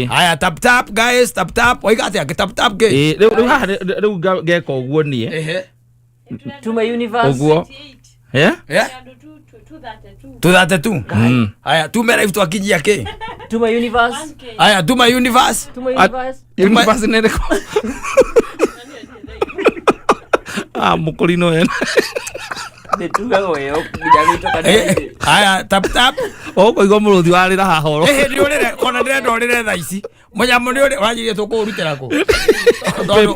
Speaker 1: Haya, tap guys, tap. Oiga atĩa tap gĩ.
Speaker 2: Rĩu haha rĩu ngeka ũguo niĩ.
Speaker 4: Tuma universe.
Speaker 2: Ũguo.
Speaker 1: 232. Haya, tume live twakinyia kĩ?
Speaker 4: Tuma universe.
Speaker 1: Haya, Tuma universe.
Speaker 2: Universe nĩ rĩkũ? Mũkũrino ena.
Speaker 1: Haya, tap.
Speaker 2: Ũkũigua mũrũthi warĩra haha horo.
Speaker 1: Nĩ ũrĩre, ona ndĩrenda ũrĩre thaa ici. Mũnyamũ nĩ ũrĩ wanjirie tũkũrutĩra kũ?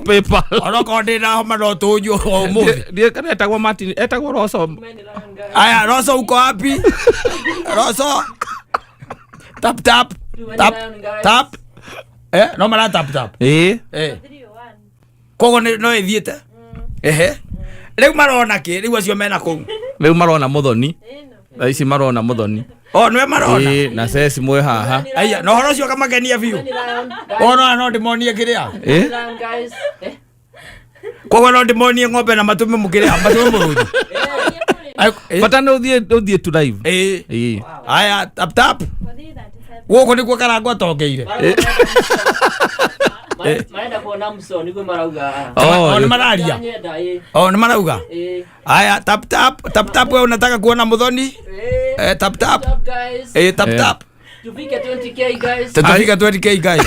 Speaker 2: Paper.
Speaker 1: Onokorwo ndĩna homa no tũnjũ ũmũthĩ.
Speaker 2: Ndiĩ kana etagwo Martin, etagwo Roso.
Speaker 1: Haya, Roso uko wapi? Roso. Tap. No mara tap. Koguo no ĩthiĩte. Rĩu marona kĩ? Rĩu acio mena kũu.
Speaker 2: Rĩu marona Mũthoni. Ici marona Mũthoni.
Speaker 1: Nĩwe marona.
Speaker 2: Na Ceci mwĩ haha.
Speaker 1: Aya, no horo ũcio kamakenia biũ. No ndĩmonie kĩrĩa. Koguo no ndĩmonie ng'ombe na matũme mũkĩrĩa, matũme mũrũthi.
Speaker 2: Bata no ũthiĩ tu live.
Speaker 1: Aya, tap. Gũkũ nĩkuo karangwa tongeire.
Speaker 4: Maenda kuona mso nĩguo marauga.
Speaker 1: Nĩ mararia. Nĩ marauga. Aya, tap wewe unataka kuona Mũthoni? Tap. Tap.
Speaker 4: Tufike 20k guys.
Speaker 1: Tutafika 20k guys.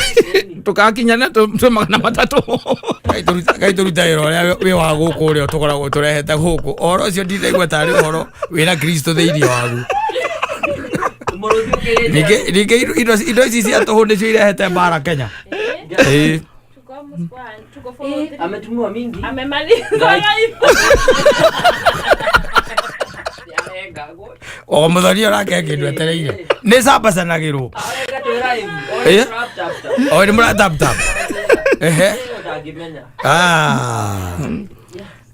Speaker 2: Tukakinyana tu magana matatũ.
Speaker 1: Gaituruta wĩra ũrĩa wĩ wa gũkũ ũrĩa tũkoragwo tũrehete gũkũ. Ũhoro ũcio ndiraigua tarĩ ũhoro wĩna Kristo thĩinĩ wagu. Ningĩ indo ici cia tũhũ nĩcio irehete mbara Kenya.
Speaker 4: Ametumua mingi.
Speaker 3: Amemaliza.
Speaker 1: Mũthoni ũrake kĩndũ etereire. Nĩ cambacanagĩrwo. Nĩ mũratap.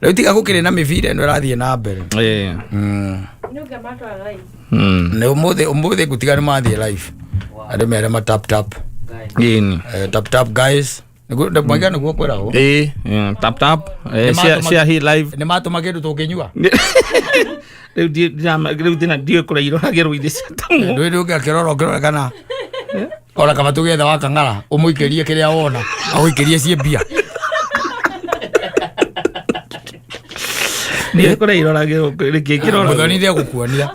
Speaker 1: Rĩu tiga gũkĩrĩ na mĩbira ĩno ĩrathiĩ na mbere. Nĩ ũmũthĩ ngũtiga nĩ mathiĩ live. Andũ mere ma tap. Tap guys. Mwagia nĩguo kwĩragwo.
Speaker 2: Tap. Share hii live.
Speaker 1: Nĩ matũma kĩndũ tũkĩnyua.
Speaker 2: Rĩu ndiĩ kũrairwo hagĩrwo ithi cia tamu.
Speaker 1: Ndũĩ ũngĩakĩrora kana ona kama tũgetha wa kang'ara ũmũikĩrie kĩrĩa wona agũikĩrie cie mbia.
Speaker 2: Ndiĩ kũrairwo rĩkĩ kĩrora.
Speaker 1: Mũthoni nĩ egũkuonia.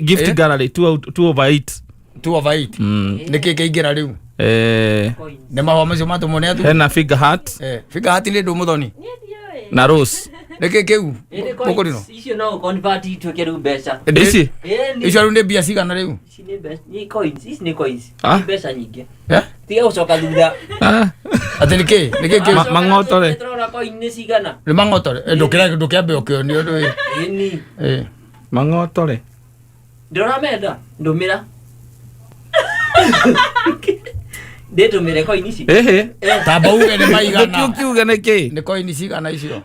Speaker 2: Gift gallery 2/8.
Speaker 1: 2/8. Nĩkĩ kĩingĩra rĩu? Nĩ mahũa macio matũmwo nĩ atu.
Speaker 2: Hena figure heart.
Speaker 1: Figure heart nĩ ndũ Mũthoni.
Speaker 2: na Rose
Speaker 1: neke keu mukurino
Speaker 4: icio no convert itwe mbeca
Speaker 2: ici
Speaker 1: icio nĩ mbia cigana rĩu
Speaker 4: ici nĩ mbeca ni coins ici ni coins mbeca nyingĩ tiga gucoka thutha
Speaker 1: ati nĩkĩ
Speaker 2: mang'otore
Speaker 4: petrol coin nĩ cigana
Speaker 1: nĩ mang'otore ndũkĩambe ũkĩo nĩ ũndũ
Speaker 4: ni
Speaker 2: mang'otore
Speaker 4: ndĩramenda ndũmĩra ndetumire coin ici
Speaker 1: tamba uge nĩ maigana
Speaker 2: kiuge nĩkĩ
Speaker 1: nĩ coin cigana icio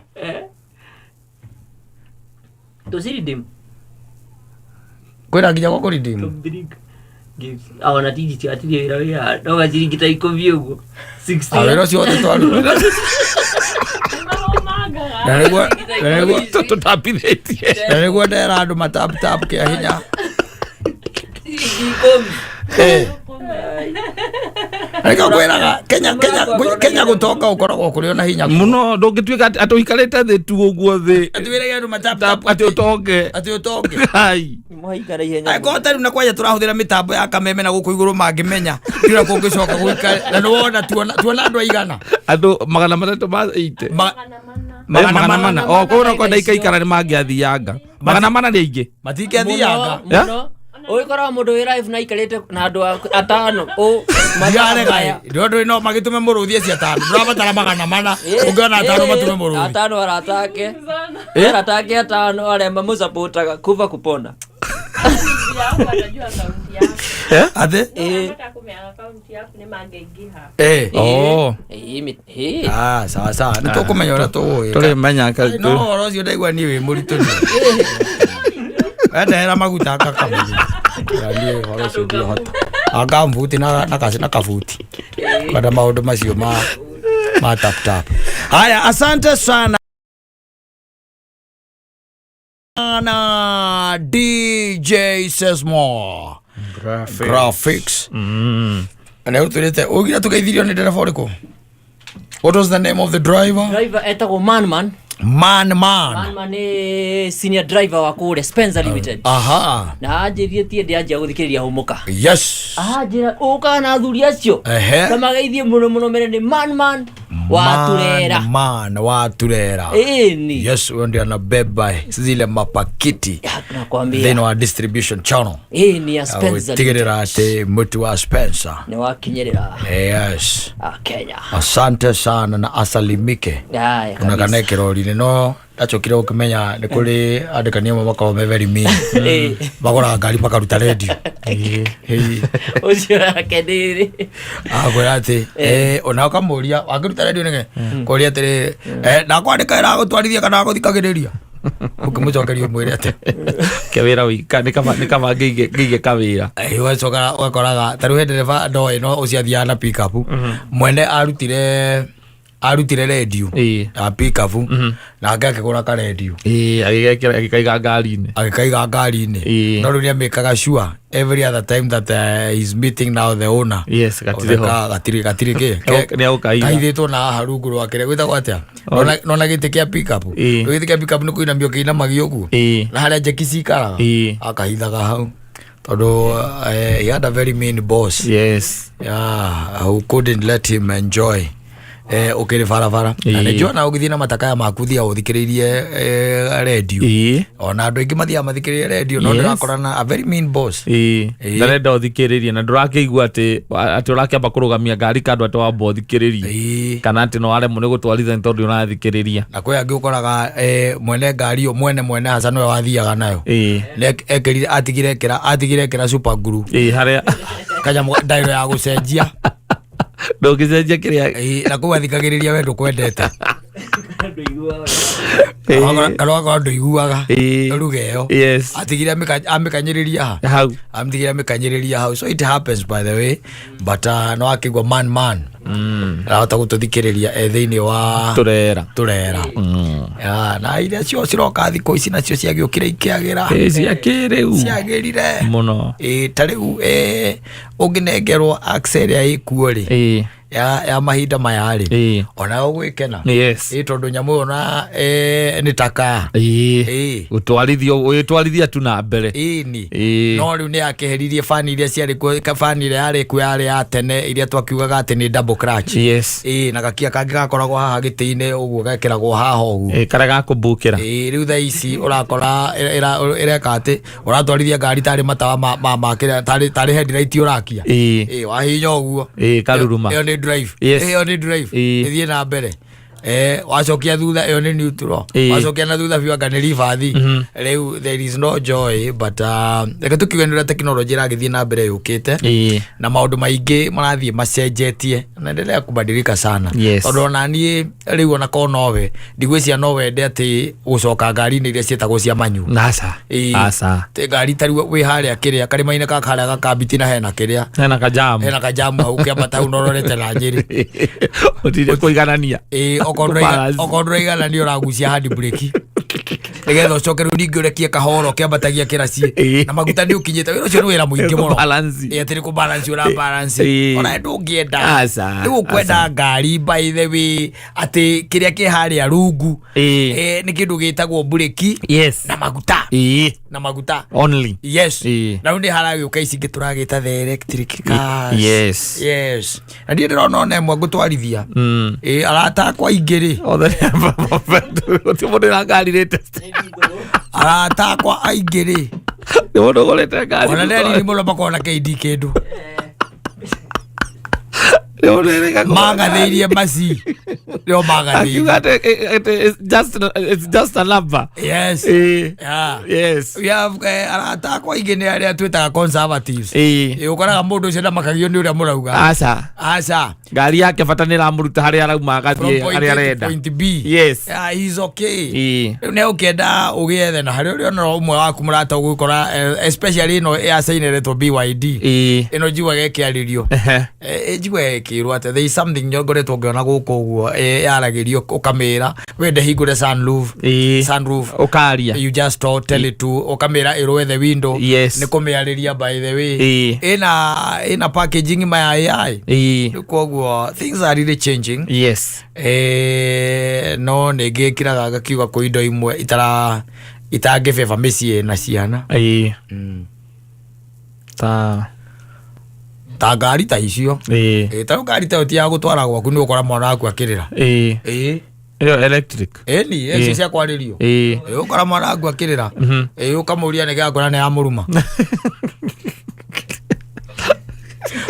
Speaker 4: tũciridim
Speaker 1: kwĩna nginya gwa kũridimu
Speaker 4: awana tigiti atirĩ wĩra wĩha noga ciringi ta 10 ũguo 60
Speaker 1: wĩra ũcio wothe twaruta
Speaker 2: tũtapithĩtie
Speaker 1: na nĩguo ndera andũ matap kĩa hinya Reka kwĩraga Kenya gũtonga ũkoragwo kũrĩ ona hinya
Speaker 2: mũno ndũngĩtuĩka atĩ ũikarĩte thĩ tu ũguo thĩ
Speaker 1: atwĩrage andũ matap
Speaker 2: atĩ ũtonge
Speaker 1: ai
Speaker 4: mũhaikara ihenya
Speaker 1: aikota rĩu na kwaja tũrahũthĩra mĩtambo ya kameme na gũkũ igũrũ mangĩmenya ndĩra kũngĩcoka gũikara na nĩwona tuona andũ aigana
Speaker 2: andũ 380 magana mana kũu kwenda ikaikara nĩ mangĩathianga magana mana nĩ aingĩ
Speaker 1: matingĩathianga
Speaker 4: ũgĩkora mũndũ wĩ live na ikarĩte na andũ atano
Speaker 1: magarega ndũ no magĩtume mũrũthi cia atano ndũrabatara magana mana ũngĩona atano matume mũrũthi
Speaker 4: atano aratake atano arĩa mamũsupportaga kuva kupona
Speaker 1: ate sawa nĩtũkũmenya ũrĩa tũgũĩka no ũhoro ũcio ndaigua niĩ wĩ mũritũ ndehera maguta akakamenya niĩ ũhoro ũcio ndihota akambuti na kabuti kwenda maũndũ macio ma tap haya asante sana na DJ Sesmo graphics ana uturete ugira tukaithirio ni dereva uriko. What was the name of the driver
Speaker 4: etagwo Man ni senior driver wa kule Spencer Limited.
Speaker 1: Aha.
Speaker 4: Na ajirie tie ndianjia guthikiriria humuka.
Speaker 1: Yes.
Speaker 4: Ajira uka na athuri acio. Kama geithie muno mene ni Man wa Turera.
Speaker 1: Ni. Yes, ndio anabeba zile mapakiti.
Speaker 4: Nakwambia.
Speaker 1: Then wa distribution channel.
Speaker 4: Ni ya Spencer.
Speaker 1: Tigirira ate mtu wa Spencer.
Speaker 4: Ni wa kinyerera.
Speaker 1: Yes.
Speaker 4: Kenya.
Speaker 1: Asante sana na asalimike. Unakane kirori no ndacokire ukimenya ni kuri andikania makao me very mean bagora ngari pakaruta radio
Speaker 4: ucio akediri
Speaker 1: agora ati ona ukamuria wakiruta radio nige kuria atiri ndakwandika ira gutwarithia kana guthikagiriria ukimucokeria mwire ati
Speaker 2: kewira wika ni kama ngige kawira
Speaker 1: wacoka wakoraga taruhe dereva ndo ino uciathia na pick up mwende arutire radio a pick up na akagura ka radio
Speaker 2: agikaiga ngari-inĩ
Speaker 1: no rĩu nĩamĩkaga sure every other time that he's meeting now the owner gatiri kaithĩtwo na haha rungu rwake gwĩtagwo atĩa nona gĩtĩ kĩa pick up gĩtĩ kĩa pick up nĩ kũinamio kĩinamagio ũguo na harĩa njeki cikaraga akahithaga hau tondu he had a very mean boss who couldn't let him enjoy ukiri barabara na nĩnjua na ũgĩthiĩ na matakaya maku thia ũthikĩrĩirie radio ona andũ aingĩ mathiaga mathikĩrĩrie radio no ndĩrakorana a very mean boss
Speaker 2: ndarenda ũthikĩrĩrie na ndũrakĩigua atĩ ũrakĩamba kũrũgamia ngari kandũ atĩ wamba ũthikĩrĩrie kana atĩ no waremwo nĩ gũtwarithia nĩ tondũ ũrathikĩrĩria na
Speaker 1: kwĩ angĩ ũkoraga mwene ngari yo mwene haca nĩwe wathiaga nayo ekĩrire atigire ekĩra super glue
Speaker 2: harĩa
Speaker 1: kanyamũ ndairo ya gũcenjia
Speaker 2: ndũngĩcenjia kĩrĩa
Speaker 1: na kũgathikagĩrĩria we ndũkwendete kana wakorwo ndũiguaga ruga ĩyo atigire amĩkanyĩrĩria hau so it happens by the way but no akĩigua man arahota gũtũthikĩrĩria thĩinĩ wa Turera na iria cio ciroka thikũ ici nacio ciagĩũkire ikĩagĩra ciagĩrire
Speaker 2: mũno
Speaker 1: ta rĩu ũngĩnengerwo axle ĩrĩa ĩkuo rĩ ya mahinda maya ri ona gwikena tondu nyamu ona ni taka
Speaker 2: utwarithia tu na mbere
Speaker 1: no riu ni akeheririe fani iria ciari fani iria yari ku yari ya tene iria twakiugaga ati ni double clutch na gakia kangi gakoragwo haha giti-ini uguo gekiragwo haha uguo
Speaker 2: kara gakubukira
Speaker 1: riu tha ici urakora ireka ati uratwarithia ngari tari matawa ma tari headlight urakia wahinya uguo
Speaker 2: karuruma
Speaker 1: iyo ni drive ithie na mbere wacokia thutha iyo ni neutral wacokia na thutha biwa ngani rifathi riu there is no joy but reka tukigenera technology iragithie na mbere yukite na maundu maingi marathie macenjetie na endelea kubadilika sana tondu ona nie riu ona ko nowe ndigwiciria nowe nde ati gucoka ngari ni iria cietagwo cia manyu
Speaker 2: asa
Speaker 1: te ngari tari wi haria kiria karimaine ka karia gakambiti na hena kiria
Speaker 2: hena kajamu
Speaker 1: au kiambata unororete na njiri
Speaker 2: utire kuiganania
Speaker 1: okondra igana ni uragucia hand brake nigetha ucoke riu ningi urekie kahoro kiambatagia kiraci na maguta ni ukinyite wira ucio ni wira muingi muno atiri ku balance ura balance ona ndungienda riu ukwenda ngari by the way ati kiria ki haria rungu ni kindu gitagwo brake na maguta
Speaker 2: only
Speaker 1: na ndi haragi ukaici ngituragita the electric cars na ndi ndona ona mwe gutwarithia arata kwa ingiri
Speaker 2: utimudira ngari rete
Speaker 1: arata kwa aingiri
Speaker 2: ndogorete ngari
Speaker 1: ona ndeni muno bakona KD kindu magathirie maci rio magathirie
Speaker 2: it's just a number
Speaker 1: arata kwa ingi ni aria twitaga conservatives ukoraga mundu ucio ndamakagio ni uria murauga aca
Speaker 2: ngari yake bata ni ramuruta haria arauma agathie haria arenda
Speaker 1: point B he's okay riu ne ukienda ugiethe na haria uri no umwe waku murata ugukora especially ino ya saineretwo BYD ino jiwa gekiaririo jiwa kirwa ate there is something nyogoretwo ngiona guku uguo yaragirio ukamira wende hingure sunroof
Speaker 2: ukaria
Speaker 1: you just tell it to ukamira irwe the window ni kumiariria by the way ina packaging my AI koguo things are really changing no negekiraga gakiuga ku indo imwe itangifeva micie na ciana ta ngari ta icio ta ngari ta utia gutwara gwaku ni ukora mwana waku akirira
Speaker 2: iyo electric
Speaker 1: ni cia kwaririo ukora mwana waku akirira ukamuria ni gakora ni amuruma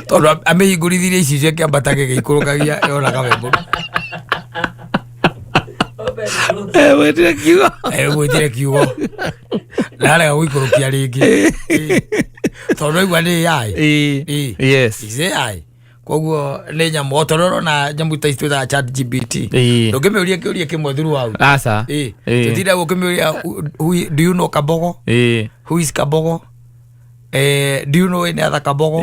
Speaker 1: tondu amehingũrithirie ici cia kĩambatage gĩikũrũkagia yonaga we mũru gwĩtire kiugo narega gũikũrũkia rĩngĩ tondu aigua nĩ AI AI koguo nĩ nyamũ otororo na nyamũ ta ici twĩtaga ChatGPT ndũngĩmĩũria kĩũria kĩmwe through out tũtinda gũkĩmĩũria do you know Kabogo who is Kabogo do you know any other Kabogo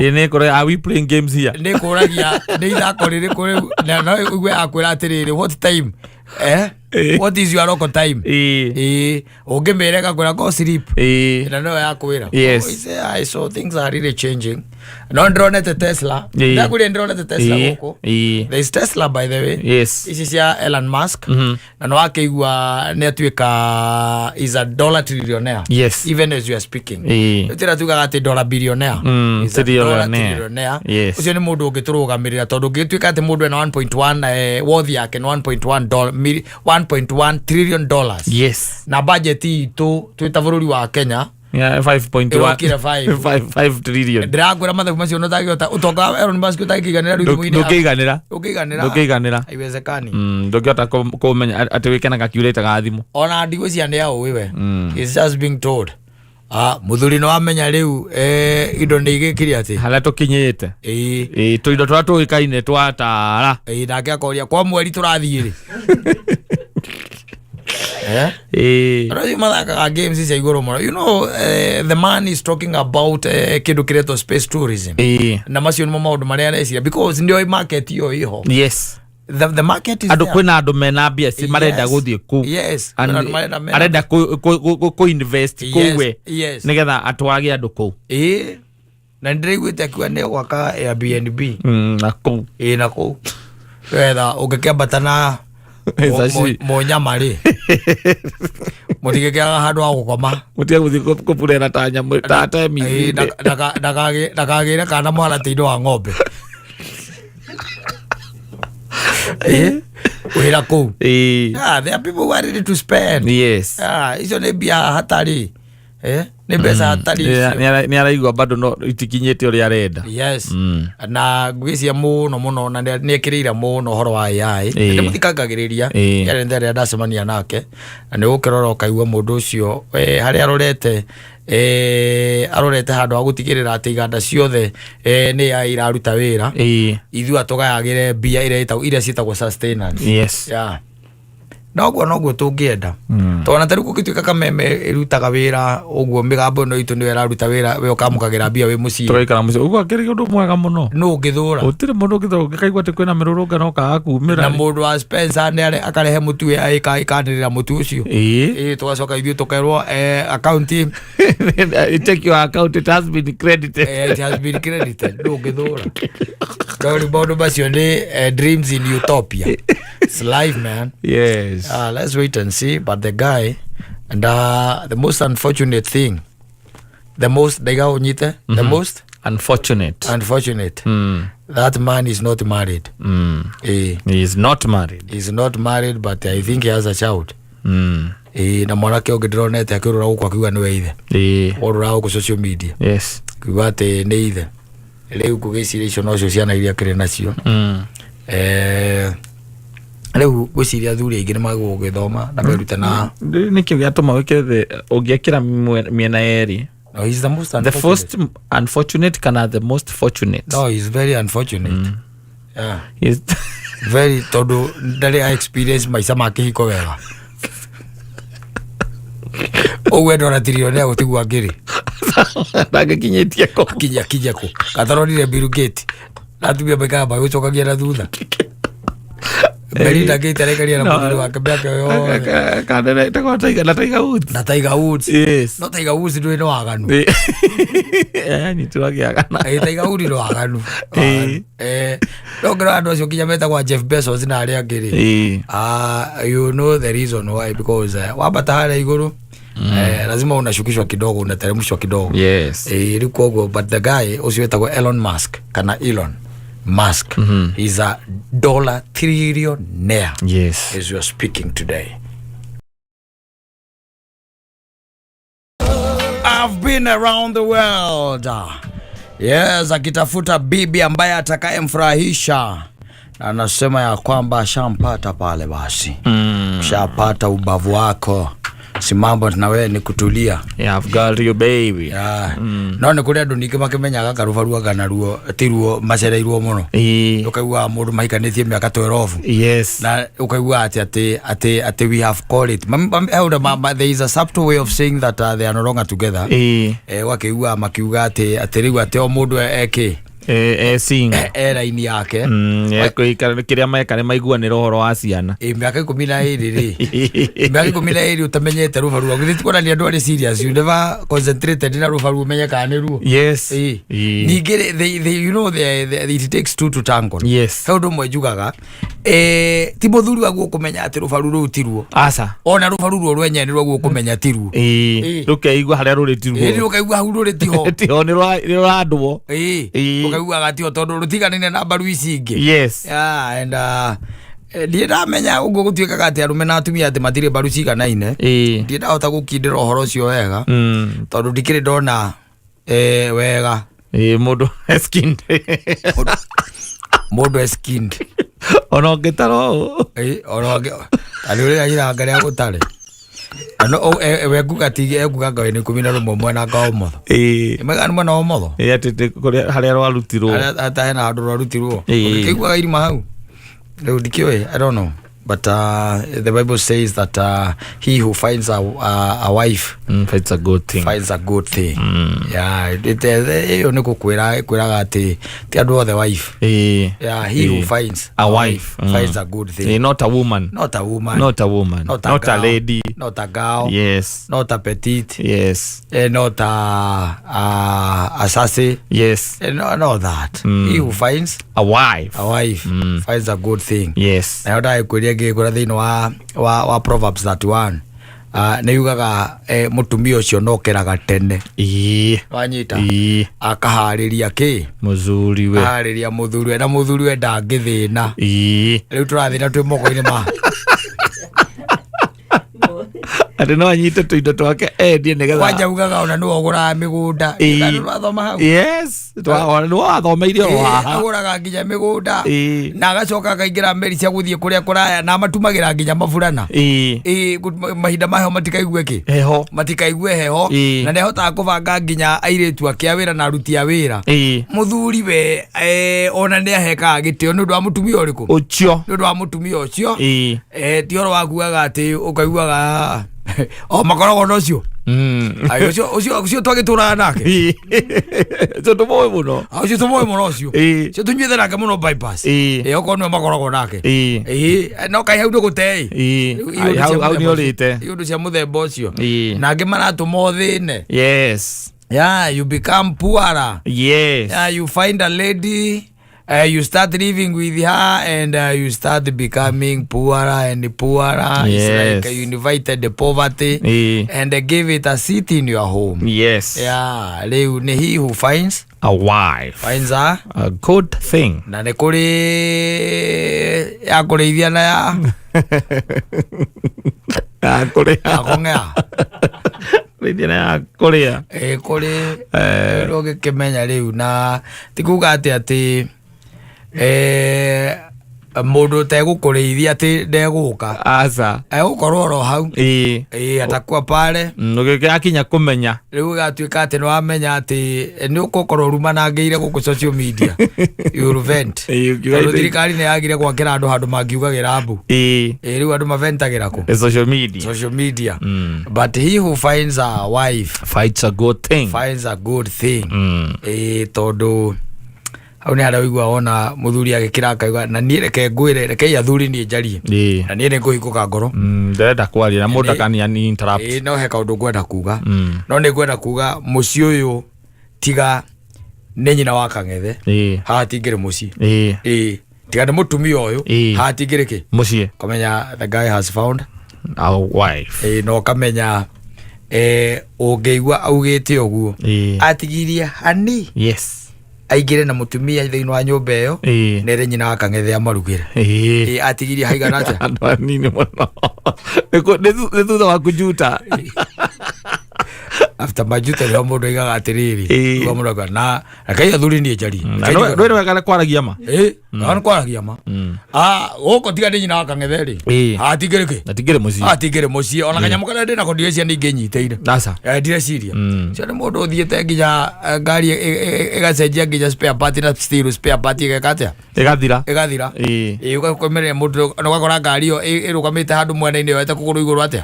Speaker 2: are we playing games here
Speaker 1: nĩ kũragia nĩ ithako rĩrĩ kũrĩ na no igwe akwĩra atĩrĩrĩ what time what is your local time ũngĩmĩre gakwĩra go sleep na no yakwĩra so things are really changing no ndronete Tesla ndakũrĩa ndronete Tesla gũkũ there is Tesla by the way ici cia Elon Musk na no akĩigua nĩ atuĩka is a dollar trillionaire even as you are speaking tira tugaga ati dollar billionaire is a dollar trillionaire ucio ni mundu ungĩtũrũgamĩrĩra tondu ũngĩtuĩka ati mundu ena 1.1 worth yake 1.1 trillion dollars na budget itu twita bũrũri wa Kenya
Speaker 2: 5.1 trillion
Speaker 1: ndĩrakwĩra mathabu macio notagĩota ũtonga Elon Musk ũtangĩiganĩra rĩu
Speaker 2: ndũkĩiganĩra
Speaker 1: haiwezekani
Speaker 2: ndũngĩhota kũmenya atĩ wĩkena calculator ga thimũ
Speaker 1: ona ndigwĩcia nĩ aũĩ we it's just being told muthuri no amenya riu indo ni igikiri ati
Speaker 2: hala tukinyite tu indo twa tuikaine twatara
Speaker 1: nake akoria kwa mweri turathie ri mathakaga games cia iguru muno you know the man is talking about kindu kiretwo space tourism na macio nimo maundu maria arecira because ndio market iyo iho the market is
Speaker 2: there kwina andu mena mbia si marenda guthie ku arenda ku invest kuwe nigetha atwage andu ku
Speaker 1: na ndiriguite kwa ne gwaka Airbnb
Speaker 2: nako
Speaker 1: nako wetha ungĩkĩambata na mũnyama-rĩ mũtigĩkĩaga handũ ha gũkoma
Speaker 2: mũtige gũthiĩ kũburera ta nyamũ ta temi
Speaker 1: ndakagĩre kana mwaratĩ-inĩ wa ng'ombe wĩra kũu. There are people who are ready to spend.
Speaker 2: Yes.
Speaker 1: Icio nĩ mbia hatari nĩ mbeca hatari
Speaker 2: nĩ araigua bado no itikinyĩte ũrĩa arenda.
Speaker 1: Yes. Na ngwĩcia mũno na nĩ ekĩrĩire mũno ũhoro wa AI nĩ mũthikangagĩrĩria rĩrĩa ndacemania nake na nĩ gũkĩrora ũkaigua mũndũ ũcio harĩa arorete handũ ha gũtigĩrĩra atĩ iganda ciothe nĩ AI iraruta wĩra ithuĩ tũgayagĩre mbia iria ciĩtagwo sustenance.
Speaker 2: Yes.
Speaker 1: noguo tũngĩenda tondũ na tarĩu gũgĩtuĩka Kameme ĩrutaga wĩra ũguo mĩgambo ĩno itũ nĩyo ĩraruta wĩra we ũkamũkagĩra mbia wĩ mũciĩ
Speaker 2: tũraikara mũciĩ ũguo akĩrĩ ũndũ mwega mũno
Speaker 1: nũ ũngĩthũra
Speaker 2: gũtirĩ mũndũ ũngĩthũra ũngĩkaigua atĩ kwĩna mĩrũrũngano kaga kumĩra
Speaker 1: na mũndũ wa Spencer nĩ akarehe mũtu ĩkanĩrĩra mũtu ũcio tũgacoka ithuĩ tũkerwo account
Speaker 2: check your account it has been credited
Speaker 1: nũ ũngĩthũra ndori maũndũ macio nĩ dreams in utopia. It's life, man.
Speaker 2: Yes.
Speaker 1: Let's wait and see. But the guy, and the most unfortunate thing, the most unfortunate. That man is not married.
Speaker 2: He is not married.
Speaker 1: He's not married, but I think he has a child. Na mwanake ũngĩndĩronete akĩrũra gũkũ akiuga nĩwe ithe ũrũra gũkũ social media kiuga atĩ nĩ ithe rĩu kũgĩciria icio nocio ciana iria akĩrĩ nacio rĩu gwĩciria athuri aingĩ nĩ magũgũ gĩthoma na merute na
Speaker 2: nĩkĩo gĩatũma wĩkĩre ũngĩekĩra mĩena yerĩ.
Speaker 1: No, he's the most unfortunate.
Speaker 2: The first unfortunate kana the most fortunate.
Speaker 1: No, he's very unfortunate. Yeah. He's very todo ndarĩ experience maica ma kĩhiko wega. Owe ndora tirionea gũtigua ngĩrĩ.
Speaker 2: Ndangĩkinyĩtie ko.
Speaker 1: Kinya ko. Katharonire Bill Gates. Atumia maikamba gũcokagia na thutha. Belinda Gates arekaria na mũthuri wake mbeke yo.
Speaker 2: Kana Tiger Woods.
Speaker 1: Na Tiger Woods.
Speaker 2: Yes.
Speaker 1: No Tiger Woods ndũĩ no waganu.
Speaker 2: Ni tũrakiagana.
Speaker 1: Tiger Woods no waganu. Ndongera andũ acio kinya metagwa Jeff Bezos na arĩa angĩ. You know the reason why, because wambata harĩa igũrũ lazima unashukishwa kidogo, unateremshwa kidogo.
Speaker 2: Yes.
Speaker 1: Rĩu koguo, but the guy ucio wetagwo Elon Musk. He's a $1 trillionaire.
Speaker 2: Yes.
Speaker 1: As we are speaking today. I've been around the world. Yes, akitafuta bibi ambaye atakayemfurahisha. Anasema ya kwamba shampata pale basi. Shapata ubavu wako. Si mambo na wewe ni kutulia.
Speaker 2: Yeah, I've got you baby.
Speaker 1: No nĩ kũrĩ andũ ningĩ makĩmenyaga karubaru kana ruo tiruo macereirwo mũno. Ũkaigua mũndũ mahikanĩtie mĩaka 12.
Speaker 2: Yes.
Speaker 1: Na ũkaigua atĩ we have called it. There is a subtle way of saying that they are no longer together. Wakĩigua makiuga atĩ rĩu atĩ o mũndũ
Speaker 2: sing
Speaker 1: raini yake
Speaker 2: kĩrĩa meka nĩ maiguanĩra ũhoro wa ciana
Speaker 1: mĩaka 12 mĩaka 12 utamenyete rubaru githĩ kuonania andũ arĩ serious, you never concentrated na rubaru umenyeka nĩ ruo.
Speaker 2: Yes.
Speaker 1: Ningĩ you know it takes two to tango.
Speaker 2: Yes.
Speaker 1: He ũndũ ũmwe njugaga ti mũthuri waguo kũmenya atĩ rubaru rũu ti ruo.
Speaker 2: Aca
Speaker 1: ona rubaru ruo rwenye nĩ rwaguo kũmenya ti ruo.
Speaker 2: Rũkeigua harĩa rũrĩ ti ruo.
Speaker 1: Rũkeigua hau rũrĩ tiho.
Speaker 2: Tiho nĩ rũrandwo.
Speaker 1: Ukaiguaga tio tondũ rũtiganine na mbaru ici ingĩ.
Speaker 2: Yes.
Speaker 1: And ndiramenya ũguo gũtuĩkaga atĩ arũme na atumia atĩ matirĩ mbaru ciganaine. Ndĩrahota gũkindĩra ũhoro ũcio wega tondũ ndikĩrĩ ndona wega
Speaker 2: mũndũ skinned ona ũngĩtara ũũ
Speaker 1: ona ũrĩa iranga gũtarĩ ano wekuga tige ekuga we ni 11 mwena ka omotho megani mwena omotho
Speaker 2: atete harĩa rwarutirwo
Speaker 1: hata hena andũ rwarutirwo kĩiguaga irima hau rĩu ndikĩoĩ I don't know but the Bible says that he who finds a wife
Speaker 2: finds a good thing.
Speaker 1: Yeah, it ni kukwiraga ati ti andu othe wife. Yeah, he who finds
Speaker 2: a wife
Speaker 1: finds a good thing.
Speaker 2: Not a woman.
Speaker 1: Not a
Speaker 2: lady.
Speaker 1: Not a girl.
Speaker 2: Yes.
Speaker 1: Not a petite.
Speaker 2: Yes.
Speaker 1: Not a sassy.
Speaker 2: Yes.
Speaker 1: Not that. He who finds
Speaker 2: a wife
Speaker 1: finds a good thing.
Speaker 2: Yes.
Speaker 1: Na yoda ikuria ngikura thiini wa Proverbs 31 nä yugaga mutumia ucio nokeraga tene wanyita akaharĩria kä
Speaker 2: muthuriwe
Speaker 1: harĩria muthuriwe na muthuriwe ndangĩthĩna rĩu tũrathĩna twĩ moko-inĩ ma
Speaker 2: atĩ no anyite tũindo twake endie nĩgetha
Speaker 1: wanja ugaga ona nĩwe ũgũraga mĩgũnda nĩwathoma hau
Speaker 2: nĩwathomeire o haha
Speaker 1: agũraga nginya mĩgũnda na agacoka akaingĩra meri cia gũthiĩ kũrĩa kũraya na matumagĩra nginya maburana mahinda maheho matikaigue kĩ
Speaker 2: heho
Speaker 1: matikaigue heho na nĩahotaga kũbanga nginya airĩtu ake a wĩra na aruti a wĩra mũthuri we ona nĩahekaga gĩtĩo nĩ ũndũ wa mũtumia ũrĩkũ
Speaker 2: ũcio
Speaker 1: nĩ ũndũ wa mũtumia ũcio ti ũhoro wakuaga atĩ ũkaiguaga o makoragwo na ũcio ũcio twagĩtũraga nake
Speaker 2: ũcio tũmoĩ mũno
Speaker 1: ũcio cio tũnyuĩte nake mũno bypass okorwo nĩwe makoragwo nake no kaĩ hau ndũgũtei
Speaker 2: hau nĩ ũrĩte
Speaker 1: iũndũ cia mũthemba ũcio na angĩ maratũma ũthĩne you become poorer you find a lady you start living with her and you start becoming poorer and poorer. It's like you invited the poverty and give it a seat in your home. Yeah, he who finds
Speaker 2: a wife
Speaker 1: finds a
Speaker 2: good thing.
Speaker 1: Na nĩ kũrĩ ya kũrĩithia na ya kũng'ea
Speaker 2: rĩithia na ya kũrĩa
Speaker 1: kũrĩ ũgĩkĩmenya rĩu na ti kuga atĩ mundu tegũkũrĩithia atĩ ndegũka
Speaker 2: aca
Speaker 1: egũkorwo oro hau atakuwa pale
Speaker 2: ũgĩgakinya kũmenya
Speaker 1: rĩu gatuĩka atĩ nĩwamenya atĩ nĩ ũgũkorwo rumanangĩire gũkũ social media you'll vent tondũ thirikari nĩ yagire gwakĩra andũ handũ mangiugagĩra mbu rĩu andũ maventagĩra kũ social media but he who finds a wife
Speaker 2: finds a good thing
Speaker 1: tondũ hau nĩ harĩa ũigua ona mũthuri agĩkĩra akauga na niĩ reke ngwĩre rekei athuri niĩ njarie na niĩ nĩ ngũhingũka ngoro
Speaker 2: ndĩrenda kwaria na mũndũ akani interrupt
Speaker 1: no he kaũndũ ngwenda kuga no nĩ ngwenda kuga mũciĩ ũyũ tiga nĩ nyina wa Kang'ethe haha tingĩrĩ mũciĩ tiga nĩ mũtumia ũyũ haha tingĩrĩ kĩ
Speaker 2: mũciĩ
Speaker 1: kamenya the guy has found
Speaker 2: a wife
Speaker 1: no kamenya ũngĩigua augĩte ũguo atigirie hani aingĩre na mũtumia thĩinĩ wa nyũmba ĩyo nĩrĩ nyina wa Kang'ethe amarugĩre atigirie haigana atĩa
Speaker 2: andũ anini mũno nĩ thutha wa kujuta
Speaker 1: after majuta nĩho mũndũ aigaga atĩrĩrĩ uga mũndũ akaga na rekei athuri niĩ njarie
Speaker 2: ndwĩrĩ wega kwaragia ma
Speaker 1: nĩ kwaragia ma gũkũ tiga nĩ nyina wa Kang'ethe rĩ hatingĩrĩ kĩ hatingĩrĩ mũciĩ ona kanyamũ karĩa ndĩnako ndireciria nĩ ingĩnyitĩire ndireciria cio nĩ mũndũ ũthiĩte nginya ngari ĩgacenjia nginya spare part na still spare part ĩgeka atĩa ĩgathira ũgakomerera mũndũ na ũgakora ngari ĩyo ĩrũgamĩte handũ mwena-inĩ yoete kũgũrũ igũrũ atĩa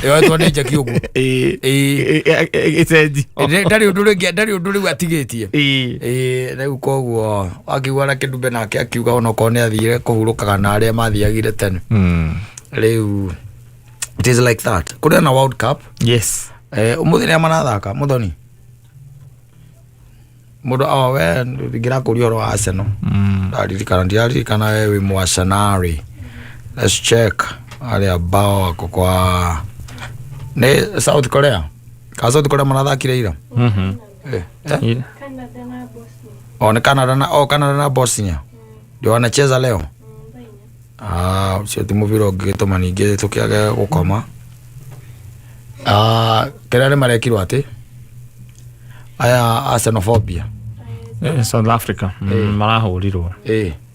Speaker 1: yoetwo nĩ njeki ũguo ndarĩ ũndũ rĩu atigĩtie rĩu koguo akiuga na kĩndumbe nake akiuga onokorwo nĩ athire kũhurũkaga na arĩa mathiagire tene rĩu it is like that kũrĩ na World Cup ũmũthĩ nĩa manathaka mũthoni mũndũ we ngĩrakũria ũhoro wa Arsenal ndirarikana we wĩ mũarsenali let's check arĩa bao wako kwa nĩ South Korea South Korea manathakire ira Canada na Bosnia ndio wanacheza leo sio timu vile ũngĩgĩtũma ningĩ tũkĩage gũkoma kĩrĩa nĩ marekirwo atĩ aya Arsenalphobia
Speaker 2: South Africa marahũrirwo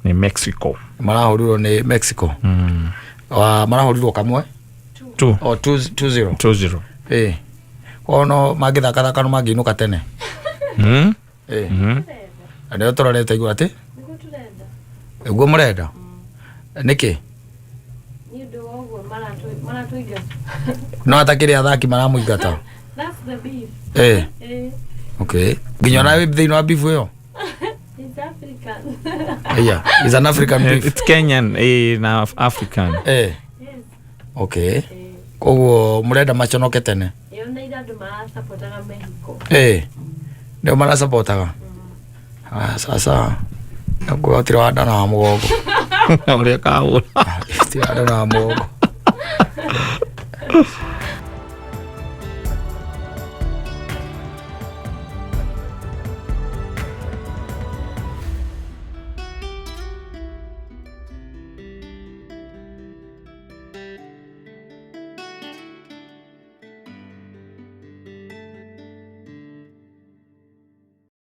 Speaker 2: nĩ Mexico marahũrirwo kamwe 2-0 ono magĩthakathaka no mangĩinũka tene nĩo tũrorete igũa atĩ ũguo mũrenda nĩkĩ
Speaker 1: no atakire athaki maramuingata.
Speaker 3: That's the beef.
Speaker 1: Okay. Nginya nawe thĩinĩ wa beef ĩyo?
Speaker 3: It's African.
Speaker 1: Yeah, it's an African beef.
Speaker 2: It's Kenyan, na African.
Speaker 3: Yes.
Speaker 1: Okay. Koguo murenda maconoke tene?
Speaker 3: Nĩ andũ marasapotaga Mexico.
Speaker 1: Ndio marasapotaga. Sasa nakuatira wanda na mugongo. Ule kaula. Tira na mugongo.